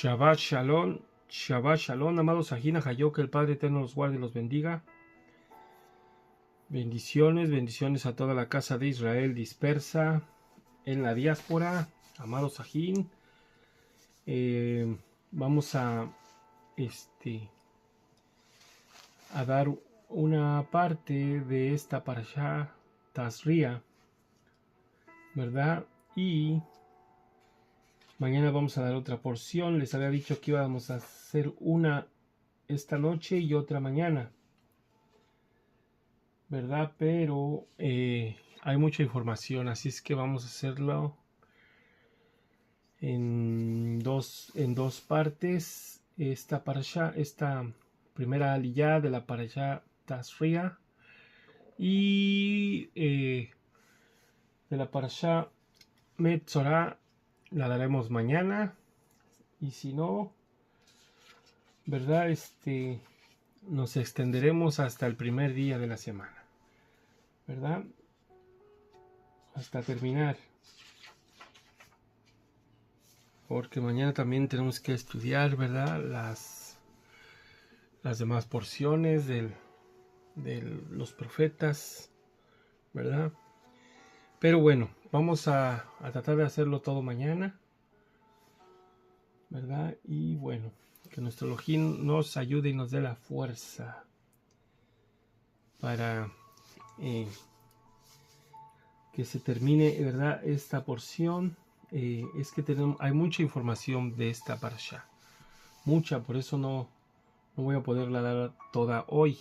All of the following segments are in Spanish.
Shabbat Shalom, amados Ajina Hayo, que el Padre Eterno los guarde y los bendiga. Bendiciones, bendiciones a toda la casa de Israel dispersa en la diáspora, amados Ajín. Vamos a dar una parte de esta parashá Tazria, ¿verdad? Y mañana vamos a dar otra porción. Les había dicho que íbamos a hacer una esta noche y otra mañana, ¿verdad? Pero hay mucha información, así es que vamos a hacerlo en dos partes. Esta primera aliyá de la parashá Tazria y de la parashá Metzorah la daremos mañana, y si no, ¿verdad? Nos extenderemos hasta el primer día de la semana, ¿verdad? Hasta terminar, porque mañana también tenemos que estudiar, ¿verdad? Las demás porciones de los profetas, ¿verdad? Pero bueno, vamos a tratar de hacerlo todo mañana, ¿verdad? Y bueno, que nuestro Elohim nos ayude y nos dé la fuerza para que se termine, ¿verdad?, esta porción. Es que hay mucha información de esta parashá, mucha, por eso no voy a poderla dar toda hoy.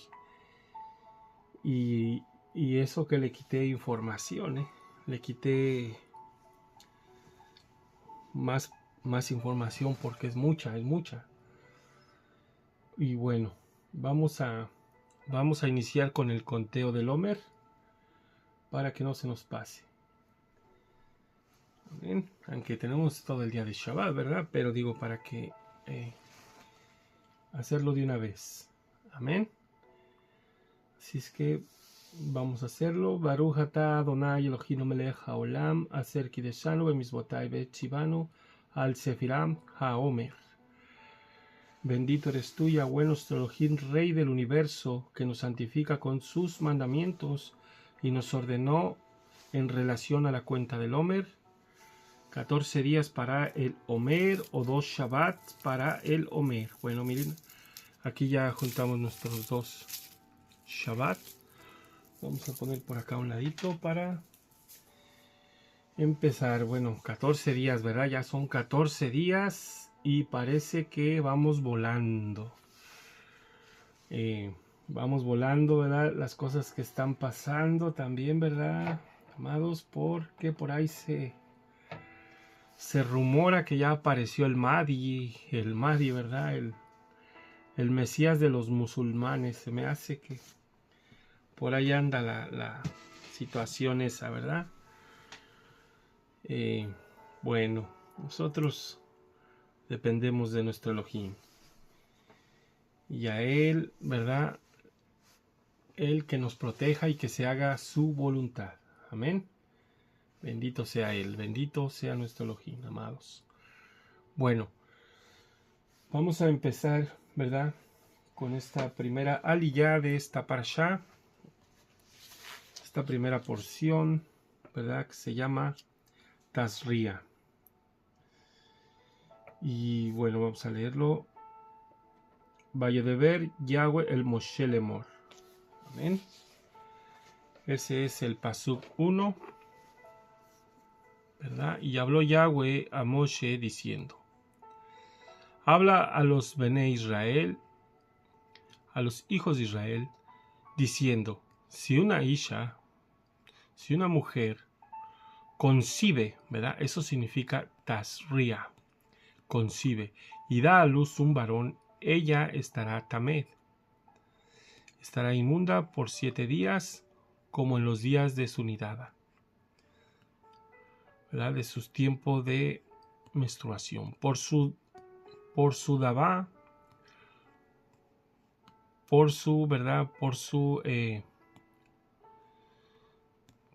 Y eso que le quité información, le quité más información porque es mucha. Y bueno, vamos a iniciar con el conteo del Omer para que no se nos pase. Bien, aunque tenemos todo el día de Shabbat, ¿verdad? Pero digo, para que hacerlo de una vez. Amén. Así es que vamos a hacerlo. Baruch atah Adonai Eloheinu melech haolam aser kideshanu bemizvotai ve'tzivanu al sefiram haomer. Bendito eres tú, Yahweh, nuestro Elohim, Rey del universo, que nos santifica con sus mandamientos y nos ordenó en relación a la cuenta del Omer, 14 días para el Omer o 2 Shabbats para el Omer. Bueno, miren, aquí ya juntamos nuestros 2 Shabbat. Vamos a poner por acá un ladito para empezar. Bueno, 14 días, ¿verdad? Ya son 14 días y parece que vamos volando. Vamos volando, ¿verdad? Las cosas que están pasando también, ¿verdad, amados? Porque por ahí se rumora que ya apareció el Mahdi, ¿verdad? El Mesías de los musulmanes. Se me hace que por ahí anda la situación esa, ¿verdad? Bueno, nosotros dependemos de nuestro Elohim. Y a Él, ¿verdad? Él que nos proteja y que se haga su voluntad. Amén. Bendito sea Él, bendito sea nuestro Elohim, amados. Bueno, vamos a empezar, ¿verdad?, con esta primera aliyá de esta parashá. Esta primera porción, ¿verdad?, que se llama Tazria. Y bueno, vamos a leerlo. Valle de ver Yahweh el Moshe Lemor. Amén. Ese es el pasuk 1, ¿verdad? Y habló Yahweh a Moshe diciendo: habla a los Bene Israel, a los hijos de Israel, diciendo: si una mujer concibe, ¿verdad? Eso significa Tazria, concibe, y da a luz un varón, ella estará tamed, estará inmunda por 7 días, como en los días de su nidada, ¿verdad?, de sus tiempos de menstruación, por su dabá, ¿verdad?,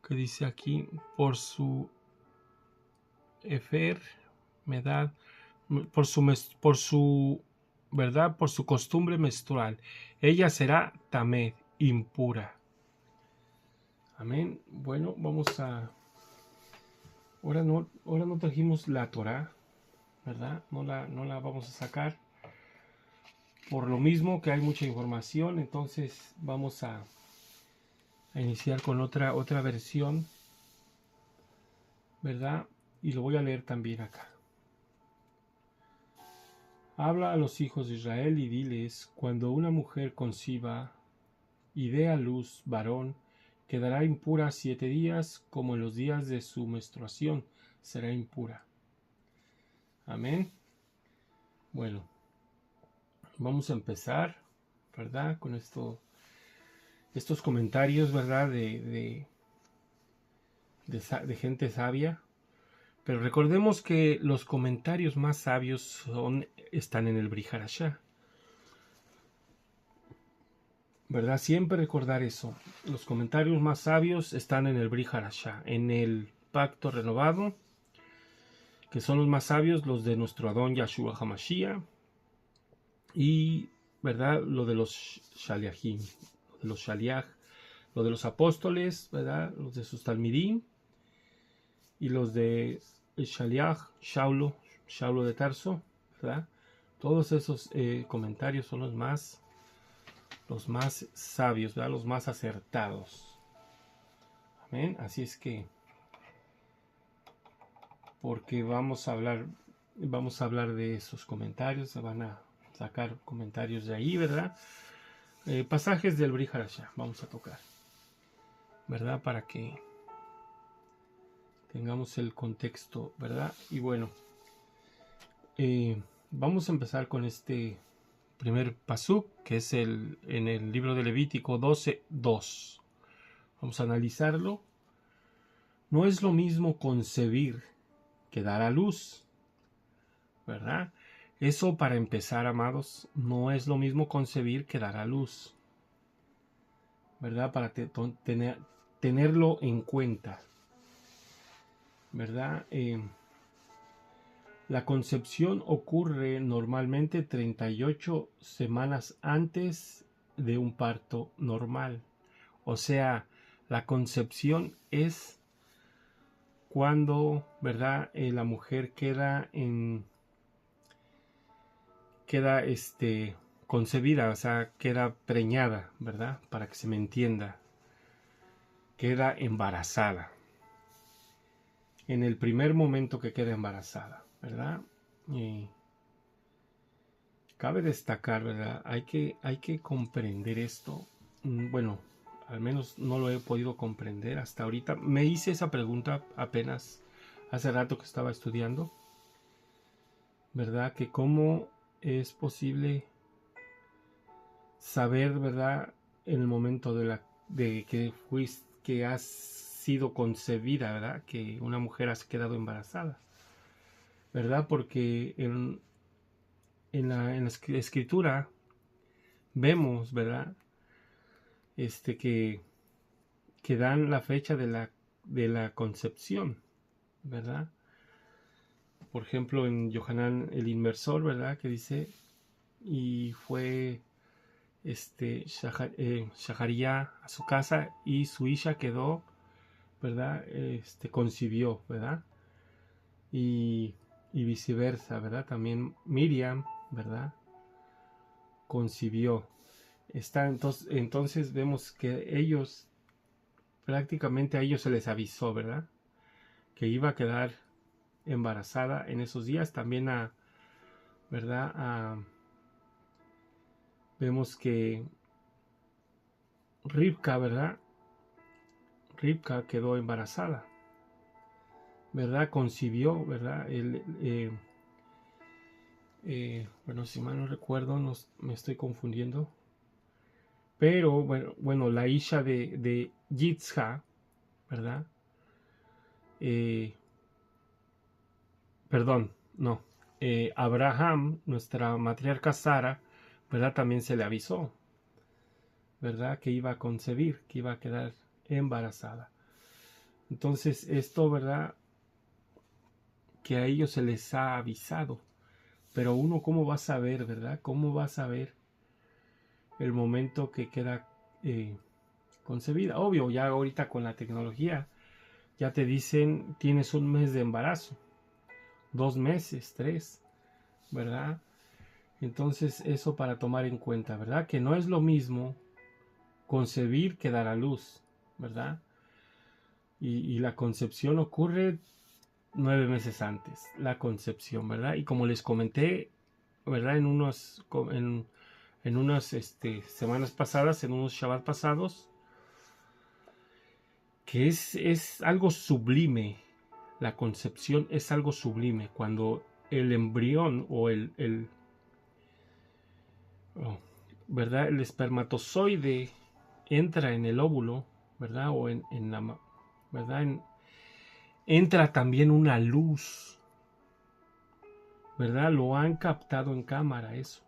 ¿qué dice aquí? Por su enfermedad ¿verdad? Por su costumbre menstrual. Ella será tamed, impura. Amén. Bueno, vamos a... Ahora no trajimos la Torá, ¿verdad? No la vamos a sacar. Por lo mismo que hay mucha información, entonces vamos a iniciar con otra versión, ¿verdad? Y lo voy a leer también acá. Habla a los hijos de Israel y diles, cuando una mujer conciba y dé a luz varón, quedará impura 7 días, como en los días de su menstruación será impura. Amén. Bueno, vamos a empezar, ¿verdad? Con estos comentarios, ¿verdad? De gente sabia. Pero recordemos que los comentarios más sabios están en el Brit Hadashah, ¿verdad? Siempre recordar eso. Los comentarios más sabios están en el Brit Hadashah, en el pacto renovado, que son los más sabios, los de nuestro Adón Yahshua HaMashiach, y, ¿verdad? Lo de los Shaliachim, lo de los Shaliach, lo de los apóstoles, ¿verdad? Los de sus Talmidim, y los de Shaliach, Shaulo de Tarso, ¿verdad? Todos esos comentarios son los más sabios, ¿verdad? Los más acertados. Amén. Así es que, porque vamos a hablar de esos comentarios, se van a sacar comentarios de ahí, ¿verdad? Pasajes del Brit Hadashah vamos a tocar, ¿verdad? Para que tengamos el contexto, ¿verdad? Y bueno, vamos a empezar con este primer pasuk, que es en el libro de Levítico 12:2. Vamos a analizarlo. No es lo mismo concebir que dar a luz, ¿verdad? Eso, para empezar, amados, no es lo mismo concebir que dar a luz, ¿verdad? Para tenerlo en cuenta, ¿verdad? La concepción ocurre normalmente 38 semanas antes de un parto normal. O sea, la concepción es cuando, ¿verdad? La mujer queda concebida, o sea, queda preñada, ¿verdad? Para que se me entienda. Queda embarazada. En el primer momento que queda embarazada, ¿verdad? Y cabe destacar, ¿verdad? Hay que comprender esto. Bueno, al menos no lo he podido comprender hasta ahorita. Me hice esa pregunta apenas hace rato que estaba estudiando, ¿verdad? Que cómo es posible saber, ¿verdad? En el momento de que has sido concebida, ¿verdad? Que una mujer has quedado embarazada, ¿verdad? Porque en la escritura vemos, ¿verdad? Que dan la fecha de la concepción, ¿verdad? Por ejemplo, en Yohanan el Inmersor, ¿verdad? Que dice, y fue Shaharía a su casa y su hija quedó, ¿verdad? Concibió, ¿verdad? Y viceversa, ¿verdad? También Miriam, ¿verdad? Concibió. Entonces vemos que prácticamente a ellos se les avisó, ¿verdad? Que iba a quedar embarazada en esos días. También ¿verdad? Vemos que Ribka, ¿verdad? Ribka quedó embarazada, ¿verdad? Concibió, ¿verdad? Bueno, si mal no recuerdo, me estoy confundiendo. Pero, bueno, la hija de Yitzha, ¿verdad? Perdón, no. Abraham, nuestra matriarca Sara, ¿verdad? También se le avisó, ¿verdad? Que iba a concebir, que iba a quedar embarazada. Entonces, esto, ¿verdad? Que a ellos se les ha avisado, pero uno cómo va a saber, ¿verdad? ¿Cómo va a saber el momento que queda concebida? Obvio, ya ahorita con la tecnología ya te dicen tienes un mes de embarazo, 2 meses, 3, ¿verdad? Entonces eso para tomar en cuenta, ¿verdad? Que no es lo mismo concebir que dar a luz, ¿verdad? Y la concepción ocurre 9 meses antes, la concepción, ¿verdad? Y como les comenté, ¿verdad? En unas semanas pasadas, en unos Shabbat pasados, que es algo sublime. La concepción es algo sublime. Cuando el embrión o ¿verdad? El espermatozoide entra en el óvulo, ¿verdad? O en la, ¿verdad? Entra también una luz, ¿verdad? Lo han captado en cámara eso.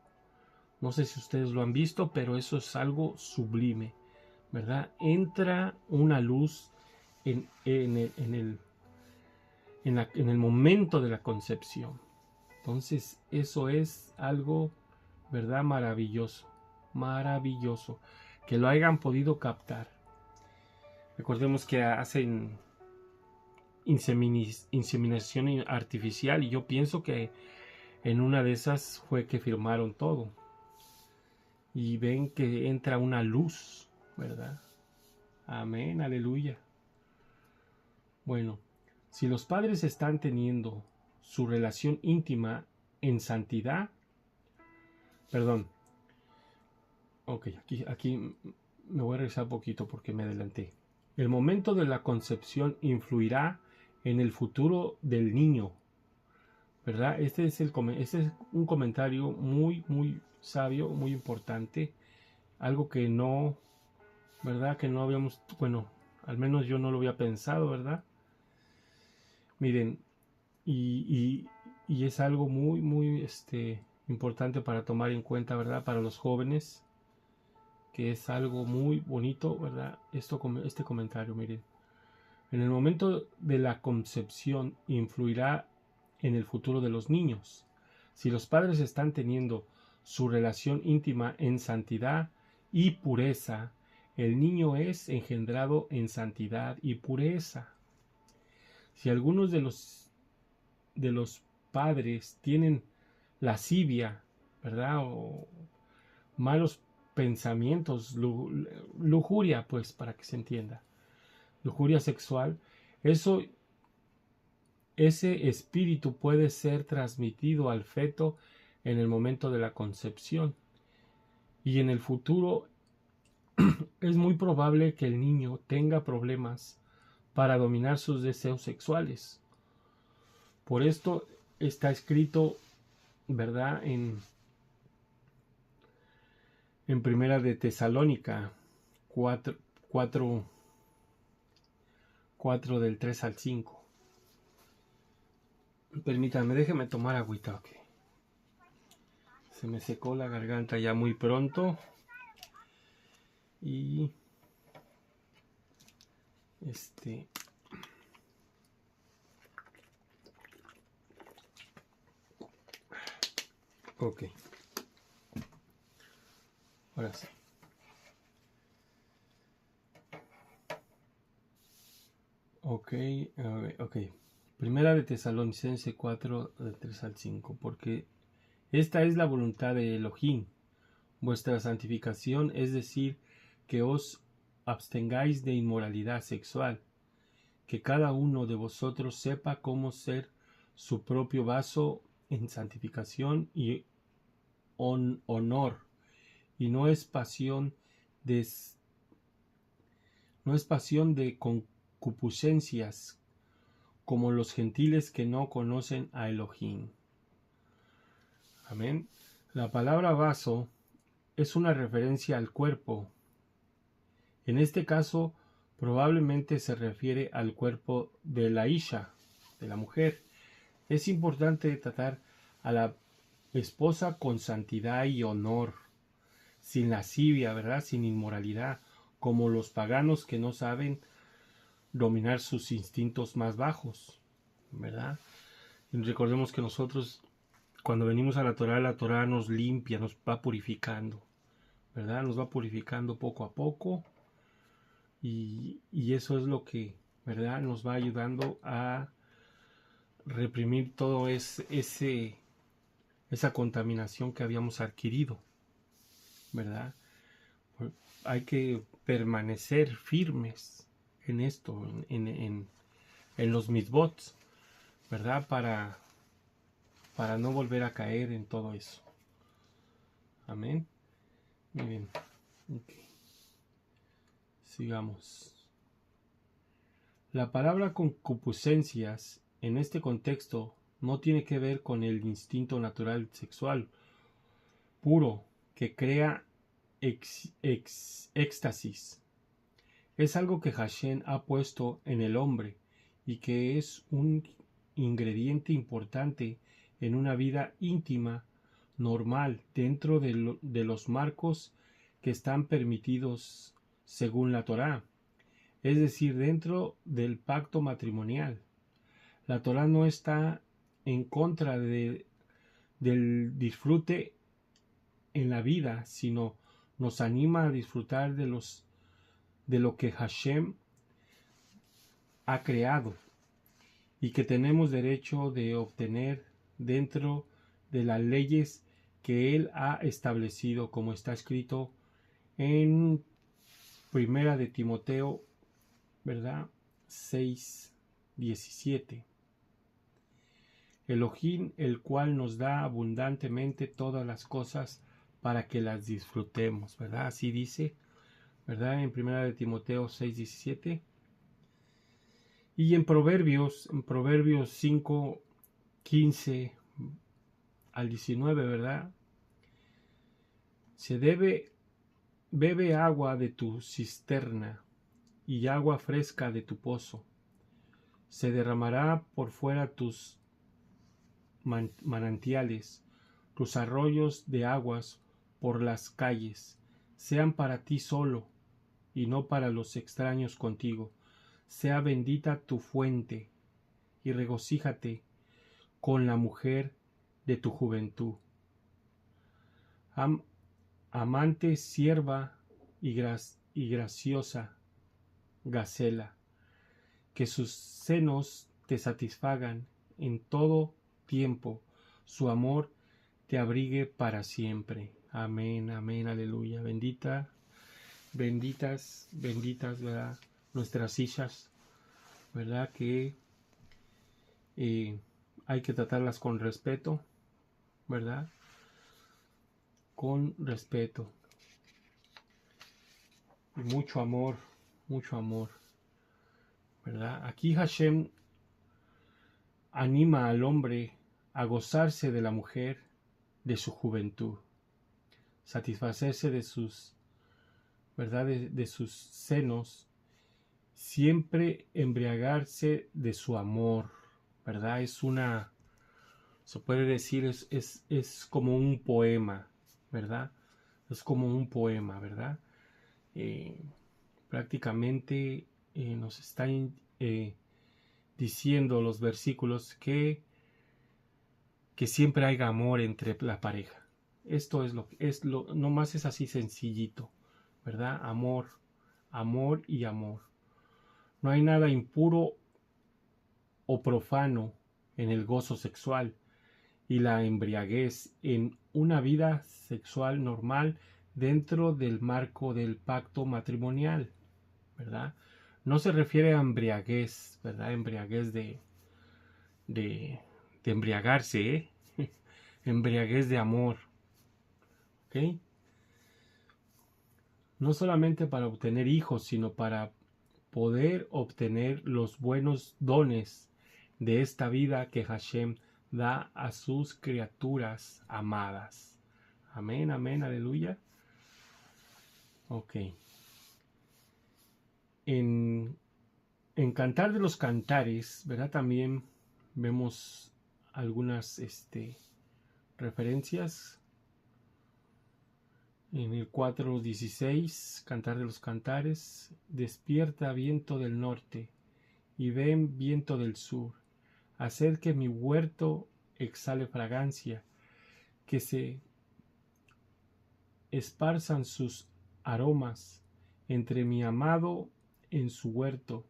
No sé si ustedes lo han visto, pero eso es algo sublime, ¿verdad? Entra una luz en el momento de la concepción. Entonces, eso es algo, ¿verdad? Maravilloso, maravilloso, que lo hayan podido captar. Recordemos que hacen inseminación artificial y yo pienso que en una de esas fue que firmaron todo. Y ven que entra una luz, ¿verdad? Amén, aleluya. Bueno, si los padres están teniendo su relación íntima en santidad, perdón, ok, aquí me voy a regresar un poquito porque me adelanté. El momento de la concepción influirá en el futuro del niño, ¿verdad? Este es un comentario muy, muy sabio, muy importante, algo que no, ¿verdad? Que no habíamos, bueno, al menos yo no lo había pensado, ¿verdad? Miren, y es algo muy, muy importante para tomar en cuenta, ¿verdad? Para los jóvenes, que es algo muy bonito, ¿verdad? Este comentario, miren. En el momento de la concepción influirá en el futuro de los niños. Si los padres están teniendo su relación íntima en santidad y pureza, el niño es engendrado en santidad y pureza. Si algunos de los padres tienen lascivia, ¿verdad? O malos pensamientos, lujuria, pues, para que se entienda, lujuria sexual, ese espíritu puede ser transmitido al feto en el momento de la concepción. Y en el futuro es muy probable que el niño tenga problemas para dominar sus deseos sexuales. Por esto está escrito, ¿verdad? En Primera de Tesalónica 4 del 3 al 5. Permítanme, déjenme tomar agüita, ok. Se me secó la garganta ya muy pronto. Y ok. Ahora sí. Ok. Primera de Tesalonicense 4, del 3 al 5. Porque esta es la voluntad de Elohim, vuestra santificación, es decir, que os abstengáis de inmoralidad sexual, que cada uno de vosotros sepa cómo ser su propio vaso en santificación y honor, y no es pasión de concupiscencias, como los gentiles que no conocen a Elohim. Amén. La palabra vaso es una referencia al cuerpo. En este caso, probablemente se refiere al cuerpo de la Isha, de la mujer. Es importante tratar a la esposa con santidad y honor, sin lascivia, ¿verdad? Sin inmoralidad, como los paganos que no saben dominar sus instintos más bajos, ¿verdad? Y recordemos que nosotros cuando venimos a la Torah nos limpia, nos va purificando, ¿verdad? Nos va purificando poco a poco y eso es lo que, ¿verdad? Nos va ayudando a reprimir todo esa contaminación que habíamos adquirido, ¿verdad? Hay que permanecer firmes en esto, en los mitzvot, ¿verdad? Para no volver a caer en todo eso. Amén. Muy bien. Okay. Sigamos. La palabra concupiscencias en este contexto no tiene que ver con el instinto natural sexual puro que crea éxtasis. Es algo que Hashem ha puesto en el hombre y que es un ingrediente importante en una vida íntima normal dentro de los marcos que están permitidos según la Torá, es decir, dentro del pacto matrimonial. La Torá no está en contra del disfrute en la vida, sino nos anima a disfrutar de lo que Hashem ha creado y que tenemos derecho de obtener dentro de las leyes que Él ha establecido, como está escrito en Primera de Timoteo, ¿verdad? 6:17. Elohim, el cual nos da abundantemente todas las cosas para que las disfrutemos, ¿verdad? Así dice, ¿verdad? En Primera de Timoteo 6:17. Y en Proverbios 5:15 al 19, ¿verdad? Bebe agua de tu cisterna y agua fresca de tu pozo. Se derramará por fuera tus manantiales, tus arroyos de aguas por las calles, sean para ti solo y no para los extraños contigo. Sea bendita tu fuente y regocíjate con la mujer de tu juventud. Amante, sierva y graciosa gacela, que sus senos te satisfagan en todo tiempo, su amor te abrigue para siempre. Amén, amén, aleluya. Benditas, ¿verdad? Nuestras hijas, ¿verdad? Que hay que tratarlas con respeto, ¿verdad? Con respeto. Y mucho amor, ¿verdad? Aquí Hashem anima al hombre a gozarse de la mujer de su juventud, satisfacerse de sus, ¿verdad? De sus senos, siempre embriagarse de su amor, ¿verdad? Se puede decir, es como un poema, ¿verdad? Es como un poema, ¿verdad? Prácticamente nos están diciendo los versículos que siempre haya amor entre la pareja. Esto nomás es así sencillito, ¿verdad? Amor y amor. No hay nada impuro o profano en el gozo sexual y la embriaguez en una vida sexual normal dentro del marco del pacto matrimonial, ¿verdad? No se refiere a embriaguez, ¿verdad? Embriaguez de embriagarse, ¿eh? Embriaguez de amor, ¿ok? No solamente para obtener hijos, sino para poder obtener los buenos dones de esta vida que Hashem da a sus criaturas amadas. Amén, amén, aleluya. Ok. En Cantar de los Cantares, ¿verdad? También vemos algunas referencias. En el 4:16, Cantar de los Cantares, despierta viento del norte y ven viento del sur, hacer que mi huerto exhale fragancia, que se esparzan sus aromas entre mi amado en su huerto,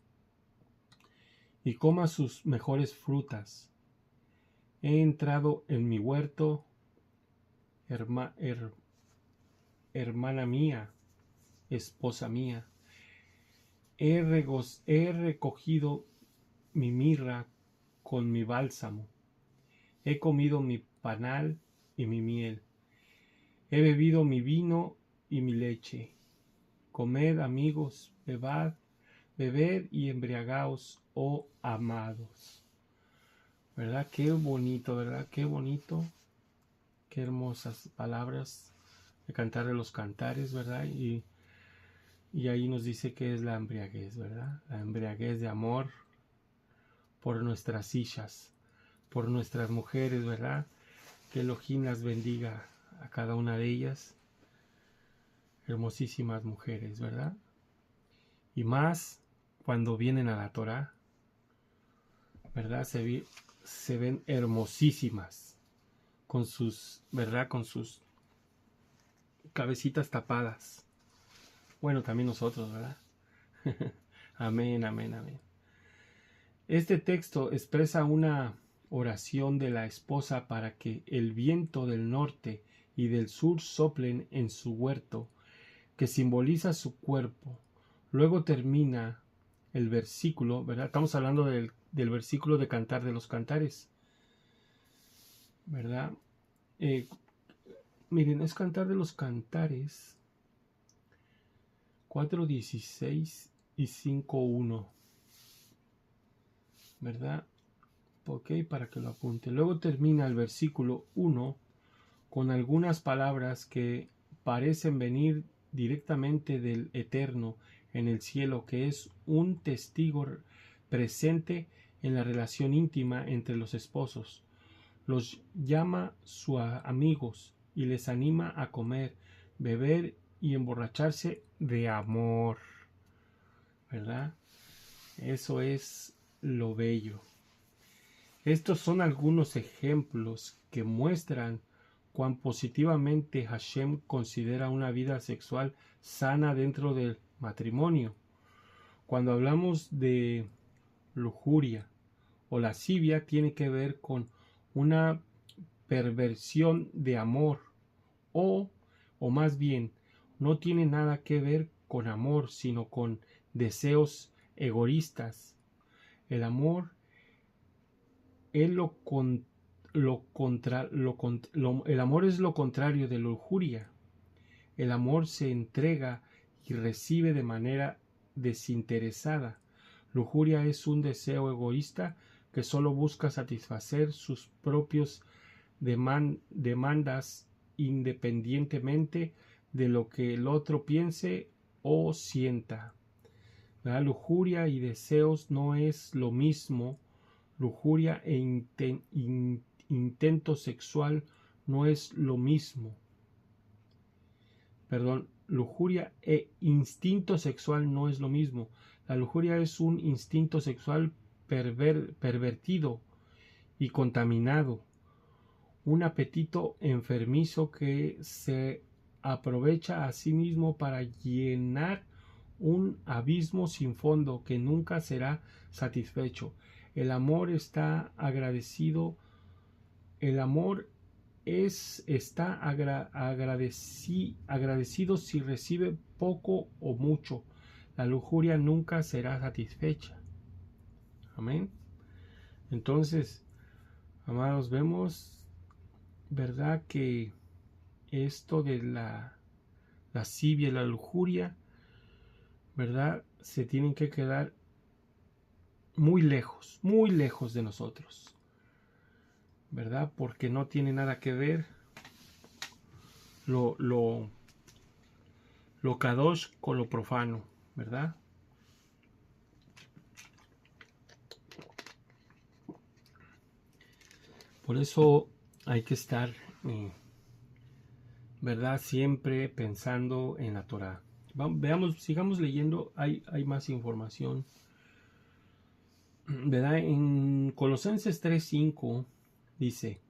y coma sus mejores frutas. He entrado en mi huerto, hermana mía, esposa mía. He recogido mi mirra con mi bálsamo. He comido mi panal y mi miel. He bebido mi vino y mi leche. Comed, amigos, bebed y embriagaos, oh amados. ¿Verdad? Qué bonito, ¿verdad? Qué bonito. Qué hermosas palabras de Cantar de los Cantares, ¿verdad? Y ahí nos dice que es la embriaguez, ¿verdad? La embriaguez de amor por nuestras hijas, por nuestras mujeres, ¿verdad? Que Elohim las bendiga a cada una de ellas. Hermosísimas mujeres, ¿verdad? Y más cuando vienen a la Torah, ¿verdad? Se ven hermosísimas con sus, ¿verdad? Con sus cabecitas tapadas. Bueno, también nosotros, ¿verdad? Amén, amén, amén. Este texto expresa una oración de la esposa para que el viento del norte y del sur soplen en su huerto, que simboliza su cuerpo. Luego termina el versículo, ¿verdad? Estamos hablando del versículo de Cantar de los Cantares, ¿verdad? Miren, es Cantar de los Cantares 4:16 y 5:1, ¿verdad? Ok, para que lo apunte. Luego termina el versículo 1 con algunas palabras que parecen venir directamente del Eterno en el cielo, que es un testigo presente en la relación íntima entre los esposos. Los llama sus amigos y les anima a comer, beber y emborracharse de amor, ¿verdad? Eso es lo bello. Estos son algunos ejemplos que muestran cuán positivamente Hashem considera una vida sexual sana dentro del matrimonio. Cuando hablamos de lujuria o lascivia, tiene que ver con una perversión de amor, o más bien, no tiene nada que ver con amor, sino con deseos egoístas. El amor es el amor es lo contrario de la lujuria. El amor se entrega y recibe de manera desinteresada. Lujuria es un deseo egoísta que solo busca satisfacer sus propios demandas independientemente de lo que el otro piense o sienta. La lujuria y deseos no es lo mismo. Lujuria e intento sexual no es lo mismo. Lujuria e instinto sexual no es lo mismo. La lujuria es un instinto sexual pervertido y contaminado. Un apetito enfermizo que se aprovecha a sí mismo para llenar un abismo sin fondo que nunca será satisfecho. El amor está agradecido. El amor está agradecido si recibe poco o mucho. La lujuria nunca será satisfecha. Amén. Entonces, amados, vemos, ¿verdad?, que esto de la lascivia y la lujuria, ¿verdad?, se tienen que quedar muy lejos de nosotros, ¿verdad? Porque no tiene nada que ver lo kadosh con lo profano, ¿verdad? Por eso hay que estar, ¿verdad?, siempre pensando en la Torah. Sigamos leyendo, hay más información, ¿verdad? En Colosenses 3:5 dice: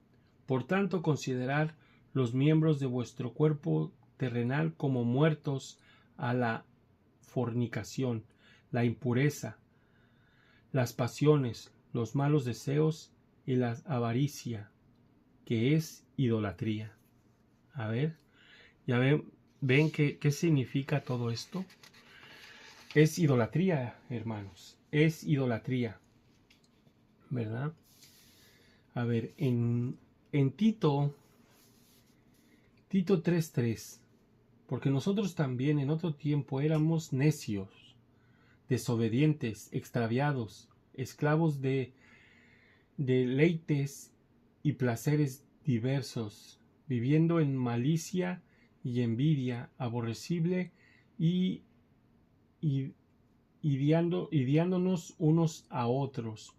por tanto, considerad los miembros de vuestro cuerpo terrenal como muertos a la fornicación, la impureza, las pasiones, los malos deseos y la avaricia, que es idolatría. A ver, ya ven qué significa todo esto. Es idolatría, hermanos, es idolatría, ¿verdad? A ver, en Tito 3:3, porque nosotros también en otro tiempo éramos necios, desobedientes, extraviados, esclavos de deleites y placeres diversos, viviendo en malicia y envidia, aborrecible y odiándonos unos a otros,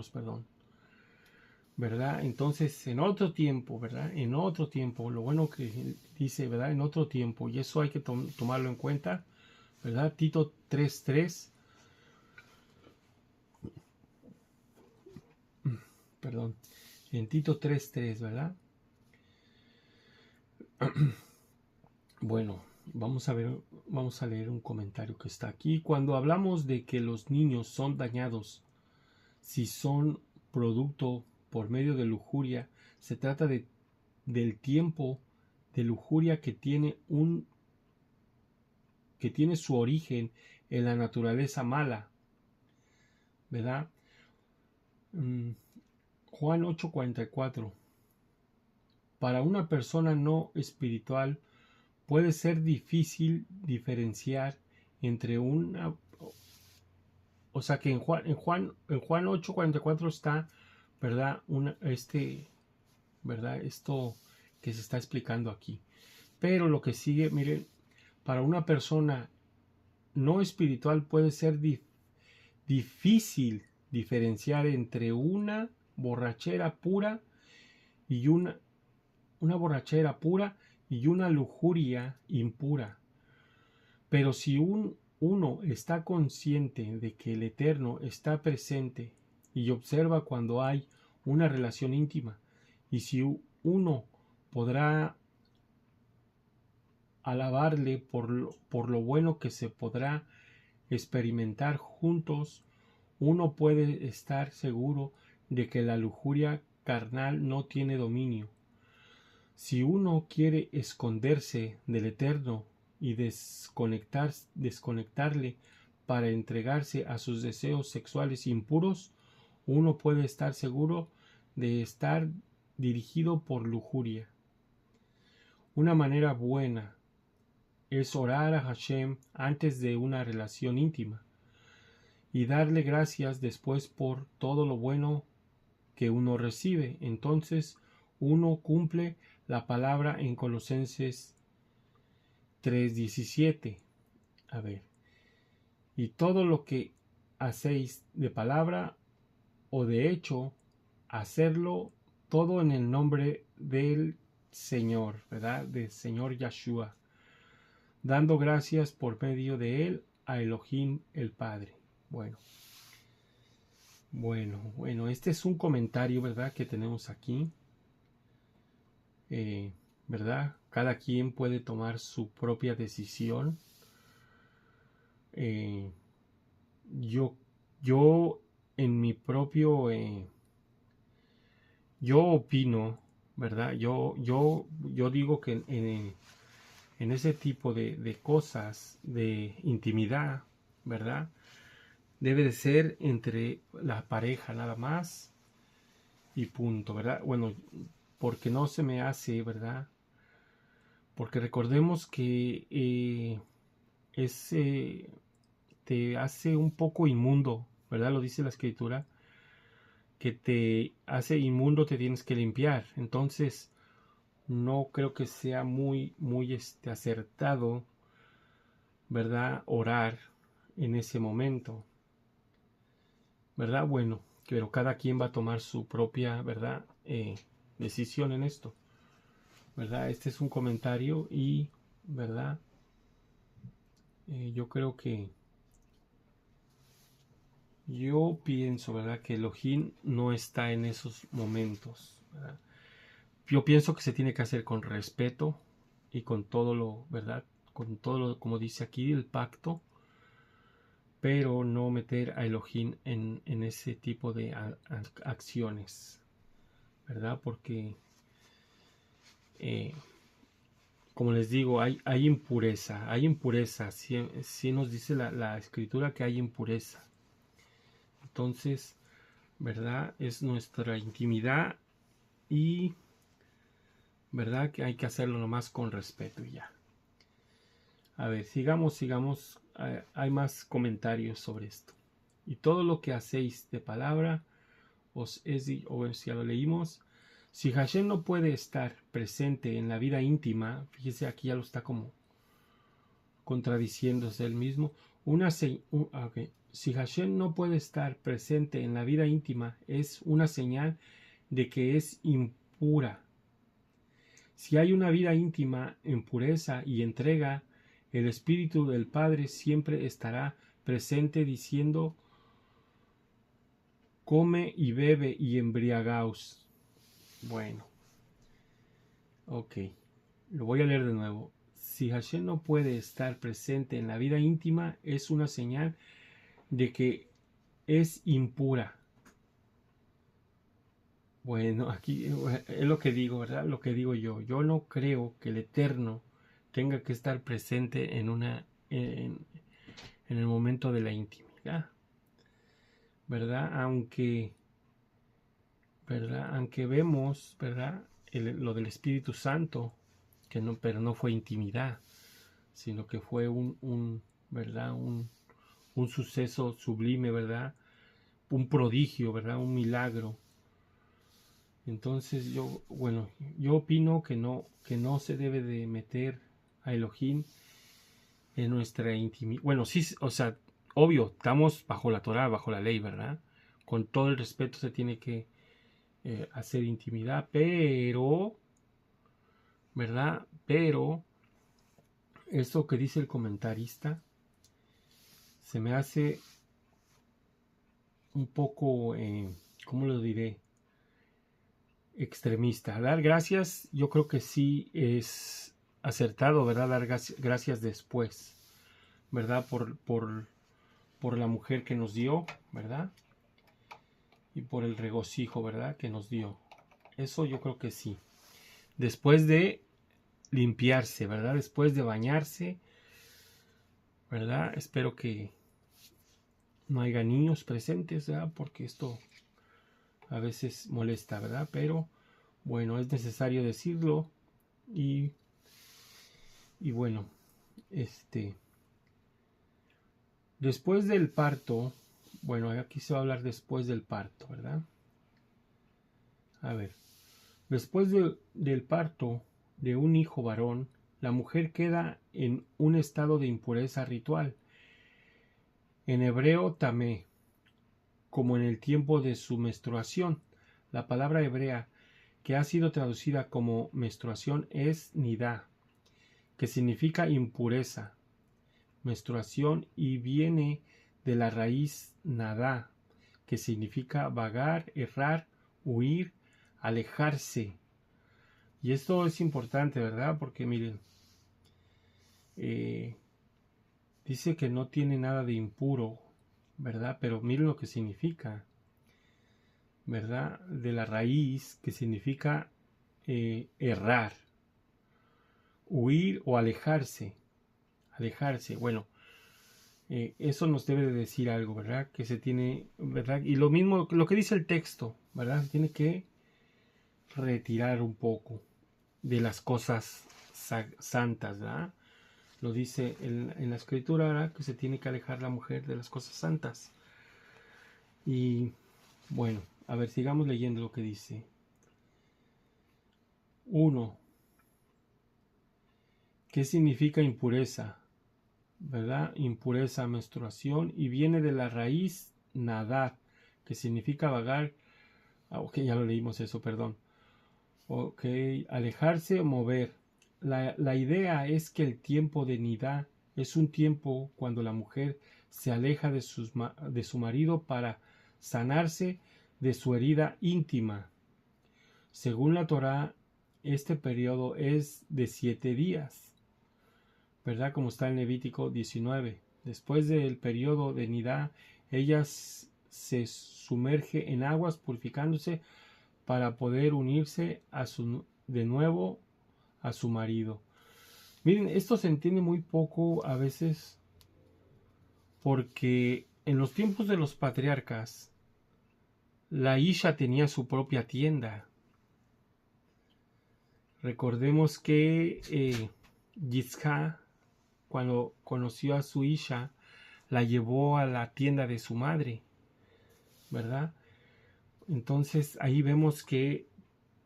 perdón. ¿Verdad? Entonces, en otro tiempo, ¿verdad? En otro tiempo, lo bueno que dice, ¿verdad? En otro tiempo, y eso hay que tomarlo en cuenta, ¿verdad? Tito 3:3, perdón, en Tito 3:3, ¿verdad? Bueno, vamos a leer un comentario que está aquí. Cuando hablamos de que los niños son dañados si son producto por medio de lujuria, se trata del tiempo de lujuria que tiene su origen en la naturaleza mala, ¿verdad? Juan 8:44. Para una persona no espiritual puede ser difícil diferenciar entre una... O sea que en Juan 8:44 está, ¿verdad? ¿Verdad? Esto que se está explicando aquí. Pero lo que sigue, miren, para una persona no espiritual puede ser difícil diferenciar entre una borrachera pura y una borrachera pura y una lujuria impura. Pero si uno está consciente de que el Eterno está presente y observa cuando hay una relación íntima, y si uno podrá alabarle por lo bueno que se podrá experimentar juntos, uno puede estar seguro de que la lujuria carnal no tiene dominio. Si uno quiere esconderse del Eterno y desconectarle para entregarse a sus deseos sexuales impuros, uno puede estar seguro de estar dirigido por lujuria. Una manera buena es orar a Hashem antes de una relación íntima y darle gracias después por todo lo bueno que uno recibe. Entonces uno cumple la palabra en Colosenses 3:17. A ver, y todo lo que hacéis de palabra o de hecho, hacerlo todo en el nombre del Señor, ¿verdad? Del Señor Yahshua, dando gracias por medio de él a Elohim el Padre. Bueno, este es un comentario, ¿verdad? Que tenemos aquí, ¿verdad? Cada quien puede tomar su propia decisión. Yo en mi propio, yo opino, ¿verdad? Yo digo que en ese tipo de cosas, de intimidad, ¿verdad? Debe de ser entre la pareja nada más y punto, ¿verdad? Bueno, porque no se me hace, ¿verdad? Porque recordemos que te hace un poco inmundo, ¿verdad? Lo dice la escritura, que te hace inmundo, te tienes que limpiar. Entonces, no creo que sea muy acertado, ¿verdad? Orar en ese momento, ¿verdad? Bueno, pero cada quien va a tomar su propia, ¿verdad? Decisión en esto, ¿verdad? Este es un comentario y, ¿verdad? Yo creo que yo pienso, ¿verdad? Que Elohim no está en esos momentos, ¿verdad? yo pienso que se tiene que hacer con respeto y con todo lo, ¿verdad? Con todo lo, como dice aquí, el pacto, pero no meter a Elohim en ese tipo de acciones, ¿verdad? Porque, como les digo, hay impureza, sí nos dice la escritura que hay impureza. Entonces, ¿verdad? Es nuestra intimidad y, ¿verdad? Que hay que hacerlo nomás con respeto y ya. A ver, sigamos. Hay más comentarios sobre esto. Y todo lo que hacéis de palabra os es, o ya lo leímos. Si Hashem no puede estar presente en la vida íntima, fíjese aquí ya lo está como contradiciéndose él mismo. Si Hashem no puede estar presente en la vida íntima, es una señal de que es impura. Si hay una vida íntima en pureza y entrega, el Espíritu del Padre siempre estará presente diciendo: come y bebe y embriagaos. Bueno, ok, lo voy a leer de nuevo. Si Hashem no puede estar presente en la vida íntima, es una señal de que es impura. Bueno, aquí es lo que digo, ¿verdad? Lo que digo yo. Yo no creo que el Eterno tenga que estar presente en el momento de la intimidad, ¿verdad? Aunque vemos, ¿verdad? Lo del Espíritu Santo, pero no fue intimidad, sino que fue ¿verdad? Un suceso sublime, ¿verdad? Un prodigio, ¿verdad? Un milagro. Entonces yo opino que no se debe de meter a Elohim en nuestra intimidad. Bueno, sí, o sea, obvio, estamos bajo la Torah, bajo la ley, ¿verdad? Con todo el respeto se tiene que hacer intimidad, pero, ¿verdad? Pero eso que dice el comentarista se me hace un poco, ¿cómo lo diré? Extremista. Dar gracias, yo creo que sí es acertado, ¿verdad? Dar gracias después, ¿verdad? Por la mujer que nos dio, ¿verdad? Y por el regocijo, ¿verdad? Que nos dio. Eso yo creo que sí. Después de limpiarse, ¿verdad? Después de bañarse, ¿verdad? Espero que no haya niños presentes, ¿verdad? Porque esto a veces molesta, ¿verdad? Pero bueno, es necesario decirlo y bueno, después del parto, bueno, aquí se va a hablar después del parto, ¿verdad? A ver, después del parto de un hijo varón, la mujer queda en un estado de impureza ritual. En hebreo, tamé, como en el tiempo de su menstruación. La palabra hebrea que ha sido traducida como menstruación es nidá, que significa impureza, menstruación, y viene de la raíz nadá, que significa vagar, errar, huir, alejarse. Y esto es importante, ¿verdad? Porque miren, dice que no tiene nada de impuro, ¿verdad? Pero miren lo que significa, ¿verdad? De la raíz, que significa errar, huir o alejarse. Alejarse, bueno, eso nos debe de decir algo, ¿verdad? Que se tiene, ¿verdad? Y lo mismo, lo que dice el texto, ¿verdad? Se tiene que retirar un poco de las cosas santas, ¿verdad? Lo dice en la escritura, ¿verdad? Que se tiene que alejar la mujer de las cosas santas. Y bueno, a ver, sigamos leyendo lo que dice. 1. ¿Qué significa impureza? ¿Verdad? Impureza, menstruación, y viene de la raíz nadar, que significa vagar. Ok, ya lo leímos eso, perdón. Ok, alejarse o mover. La idea es que el tiempo de nidá es un tiempo cuando la mujer se aleja de su marido para sanarse de su herida íntima. Según la Torá, este periodo es de 7 días, ¿verdad? Como está en Levítico 19. Después del periodo de nidá, ella se sumerge en aguas purificándose para poder unirse de nuevo a su marido. Miren, esto se entiende muy poco a veces porque en los tiempos de los patriarcas, la Isha tenía su propia tienda. Recordemos que Yitzhak, cuando conoció a su Isha, la llevó a la tienda de su madre, ¿verdad? Entonces ahí vemos que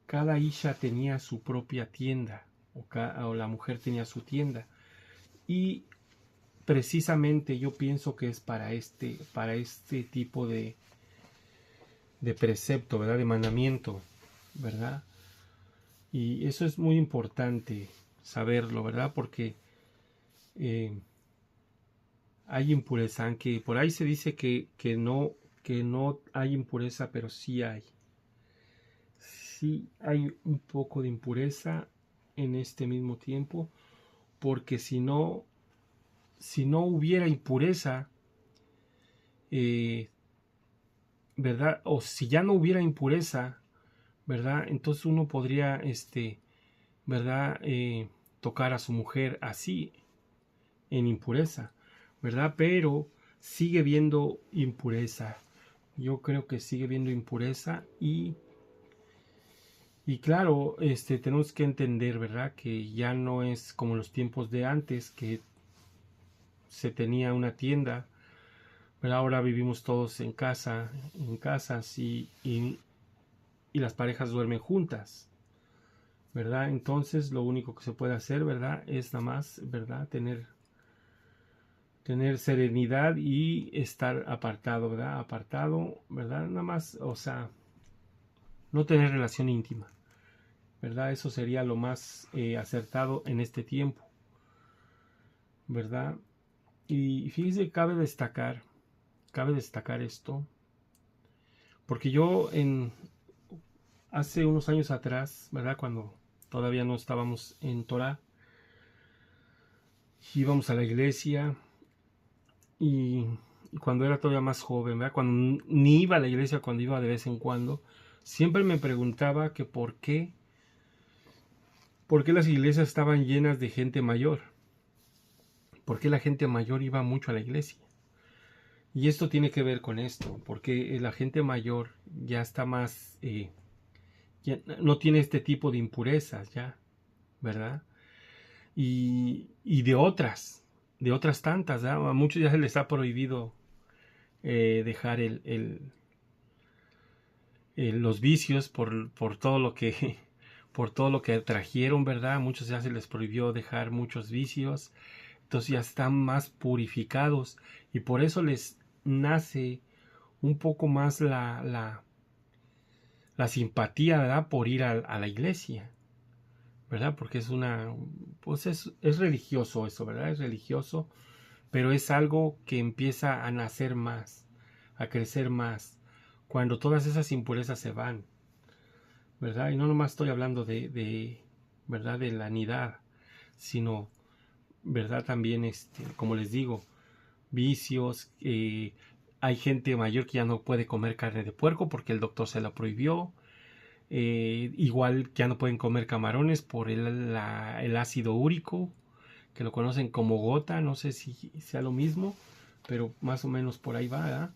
cada Isha tenía su propia tienda, o la mujer tenía su tienda. Y precisamente yo pienso que es para este tipo de precepto, ¿verdad? De mandamiento, ¿verdad? Y eso es muy importante saberlo, ¿verdad? Porque hay impureza, aunque por ahí se dice que no hay impureza, pero sí hay. Sí hay un poco de impureza en este mismo tiempo, porque si no hubiera impureza, ¿verdad? O si ya no hubiera impureza, ¿verdad? Entonces uno podría, ¿verdad? Tocar a su mujer así, en impureza, ¿verdad? Pero sigue viendo impureza. Yo creo que sigue viendo impureza y claro, tenemos que entender, ¿verdad? Que ya no es como los tiempos de antes, que se tenía una tienda, pero ahora vivimos todos en casas y las parejas duermen juntas, ¿verdad? Entonces lo único que se puede hacer, ¿verdad? Es nada más, ¿verdad? Tener serenidad y estar apartado, ¿verdad? Apartado, ¿verdad? Nada más, o sea, no tener relación íntima, ¿verdad? Eso sería lo más acertado en este tiempo, ¿verdad? Y fíjese, cabe destacar esto, porque yo hace unos años atrás, ¿verdad? Cuando todavía no estábamos en Torah, íbamos a la iglesia y cuando era todavía más joven, ¿verdad? Cuando ni iba a la iglesia, cuando iba de vez en cuando, siempre me preguntaba que por qué las iglesias estaban llenas de gente mayor, por qué la gente mayor iba mucho a la iglesia. Y esto tiene que ver con esto, porque la gente mayor ya está más, ya no tiene este tipo de impurezas ya, ¿verdad? Y de otras tantas, ¿verdad? A muchos ya se les ha prohibido dejar los vicios por todo lo que por todo lo que trajeron, ¿verdad? A muchos ya se les prohibió dejar muchos vicios, entonces ya están más purificados y por eso les nace un poco más la simpatía, ¿verdad? Por ir a la iglesia, ¿verdad? Porque pues es religioso eso, ¿verdad? Es religioso, pero es algo que empieza a nacer más, a crecer más, cuando todas esas impurezas se van, ¿verdad? Y no nomás estoy hablando ¿verdad? De la nidad, sino, ¿verdad? También, como les digo, vicios, hay gente mayor que ya no puede comer carne de puerco porque el doctor se la prohibió, igual que ya no pueden comer camarones por el ácido úrico, que lo conocen como gota, no sé si sea lo mismo, pero más o menos por ahí va, ¿verdad?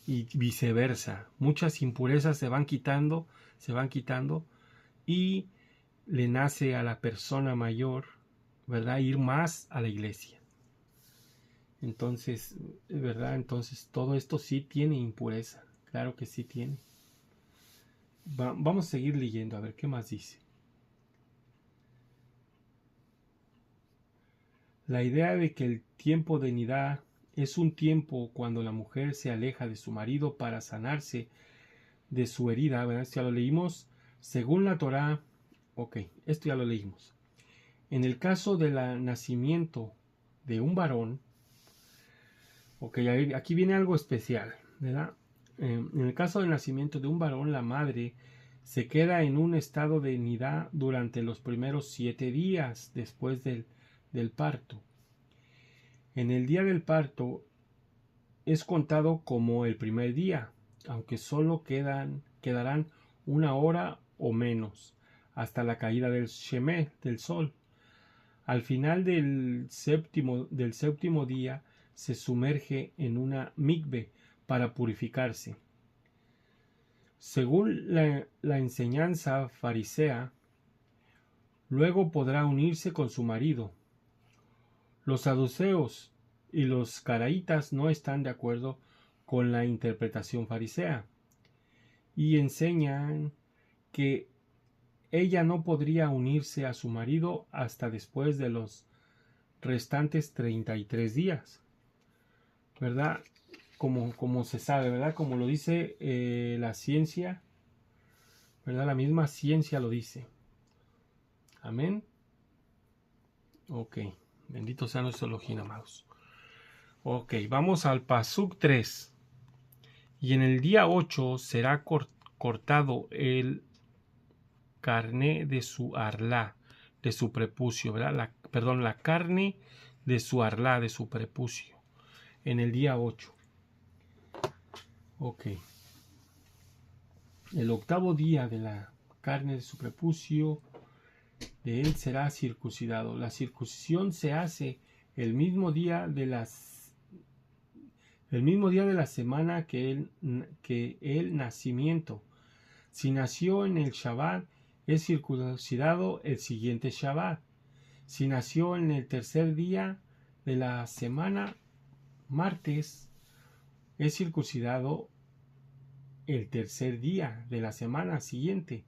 Y viceversa, muchas impurezas se van quitando y le nace a la persona mayor, ¿verdad? Ir más a la iglesia. Entonces, ¿verdad? Entonces todo esto sí tiene impureza, claro que sí tiene. Vamos a seguir leyendo a ver qué más dice. La idea de que el tiempo de nidá es un tiempo cuando la mujer se aleja de su marido para sanarse de su herida, ¿verdad? Esto ya lo leímos. Según la Torá, ok, esto ya lo leímos. En el caso del nacimiento de un varón, ok, aquí viene algo especial, ¿verdad? En el caso del nacimiento de un varón, la madre se queda en un estado de nidá durante los primeros 7 días después del parto. En el día del parto es contado como el primer día, aunque solo quedarán 1 hora o menos hasta la caída del Shemé, del sol. Al final del séptimo día se sumerge en una mikve para purificarse. Según la enseñanza farisea, luego podrá unirse con su marido. Los saduceos y los caraítas no están de acuerdo con la interpretación farisea y enseñan que ella no podría unirse a su marido hasta después de los restantes 33 días, ¿verdad? Como se sabe, ¿verdad? Como lo dice la ciencia, ¿verdad? La misma ciencia lo dice. Amén. Ok. Bendito sea nuestro Elohim, amados. Ok, vamos al Pasuk 3. Y en el día 8 será cortado el carne de su arlá, de su prepucio, ¿verdad? La carne de su arlá, de su prepucio. En el día 8. Ok. El 8º día de la carne de su prepucio, de él será circuncidado. La circuncisión se hace el mismo día de la semana que el nacimiento. Si nació en el Shabbat, es circuncidado el siguiente Shabbat. Si nació en el tercer día de la semana, martes, es circuncidado el tercer día de la semana siguiente.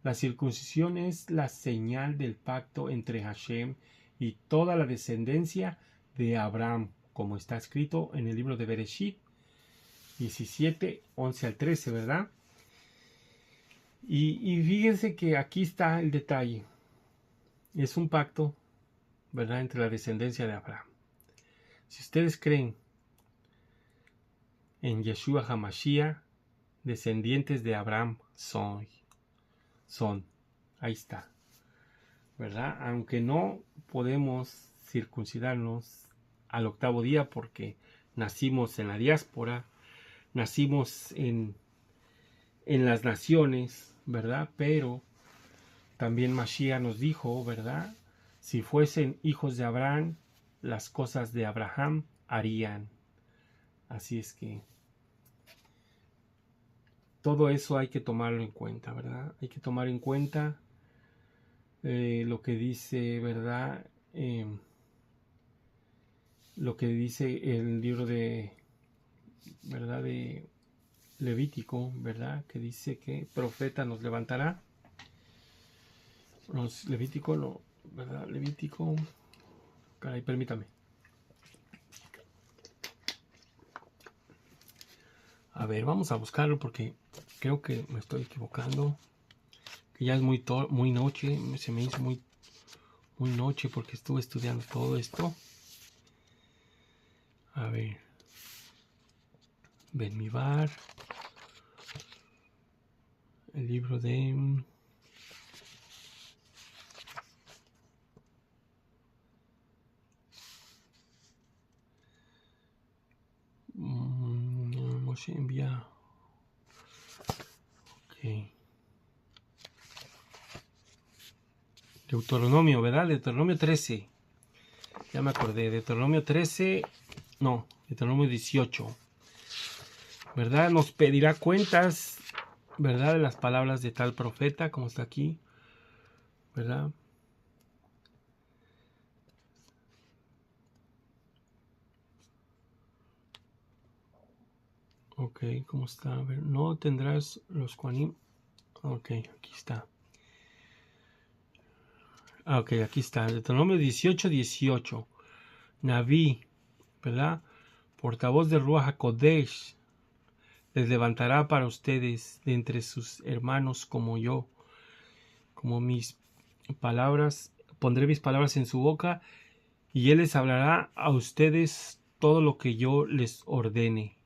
La circuncisión es la señal del pacto entre Hashem y toda la descendencia de Abraham, como está escrito en el libro de Bereshit 17, 11 al 13, ¿verdad? Y fíjense que aquí está el detalle. Es un pacto, ¿verdad?, entre la descendencia de Abraham. Si ustedes creen en Yeshua HaMashiach, descendientes de Abraham son. Ahí está, ¿verdad? Aunque no podemos circuncidarnos al 8º día porque nacimos en la diáspora, nacimos en las naciones, ¿verdad? Pero también Mashiach nos dijo, ¿verdad? Si fuesen hijos de Abraham, las cosas de Abraham harían. Así es que todo eso hay que tomarlo en cuenta, ¿verdad? Hay que tomar en cuenta lo que dice, ¿verdad? Lo que dice el libro de, ¿verdad?, de Levítico, ¿verdad? Que dice que profeta nos levantará. Levítico, no, ¿verdad? Levítico. Caray, permítame. A ver, vamos a buscarlo porque creo que me estoy equivocando. Que ya es muy noche. Se me hizo muy noche porque estuve estudiando todo esto. A ver. Benmibar. El libro de... Moshe envía. Ok. Deuteronomio, ¿verdad? Deuteronomio 13. Ya me acordé. Deuteronomio 13. No, Deuteronomio 18. ¿Verdad? Nos pedirá cuentas, ¿verdad?, de las palabras de tal profeta, como está aquí, ¿verdad? Ok, ¿cómo está? A ver, no tendrás los Kohanim. Ok, aquí está. Ok, aquí está. Deuteronomio 18, 18. Naví, ¿verdad? Portavoz de Ruach HaKodesh. Les levantará para ustedes de entre sus hermanos como yo. Como mis palabras, pondré mis palabras en su boca y él les hablará a ustedes todo lo que yo les ordene.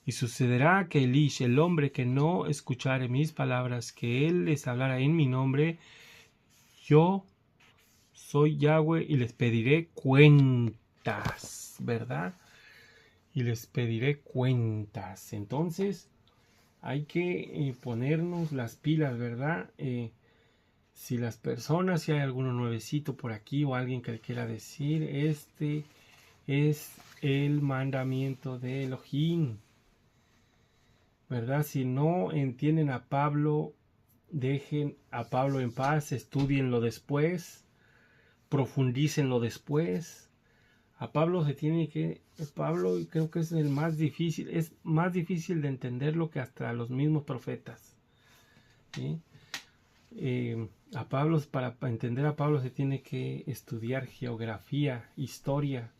Y sucederá que Elish, el hombre que no escuchare mis palabras, que él les hablara en mi nombre, yo soy Yahweh y les pediré cuentas, ¿verdad? Y les pediré cuentas. Entonces, hay que ponernos las pilas, ¿verdad? Si las personas, si hay alguno nuevecito por aquí o alguien que le quiera decir, este es el mandamiento de Elohim, ¿verdad? Si no entienden a Pablo, dejen a Pablo en paz, estudienlo después, profundícenlo después. A Pablo Pablo creo que es el más difícil, es más difícil de entenderlo que hasta los mismos profetas, ¿sí? Para entender a Pablo se tiene que estudiar geografía, historia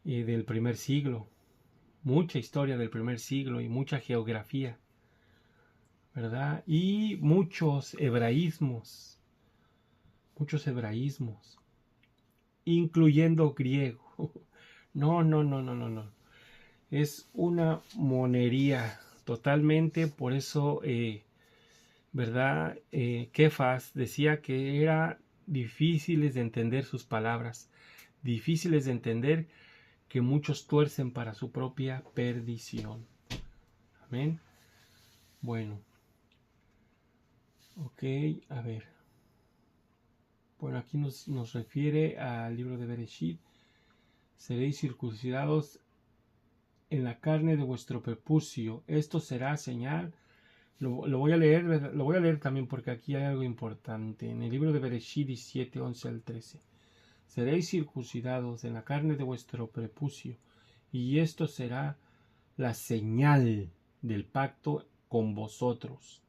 del primer siglo, mucha historia del primer siglo y mucha geografía, ¿verdad? Y muchos hebraísmos, incluyendo griego. No. Es una monería totalmente, por eso, ¿verdad? Kefas decía que era difíciles de entender sus palabras, difíciles de entender, que muchos tuercen para su propia perdición. Amén. Bueno. Ok, a ver. Bueno, aquí nos refiere al libro de Bereshit. Seréis circuncidados en la carne de vuestro prepucio. Esto será señal. Lo voy a leer también porque aquí hay algo importante. En el libro de Bereshit 17, 11 al 13. Seréis circuncidados en la carne de vuestro prepucio, y esto será la señal del pacto con vosotros.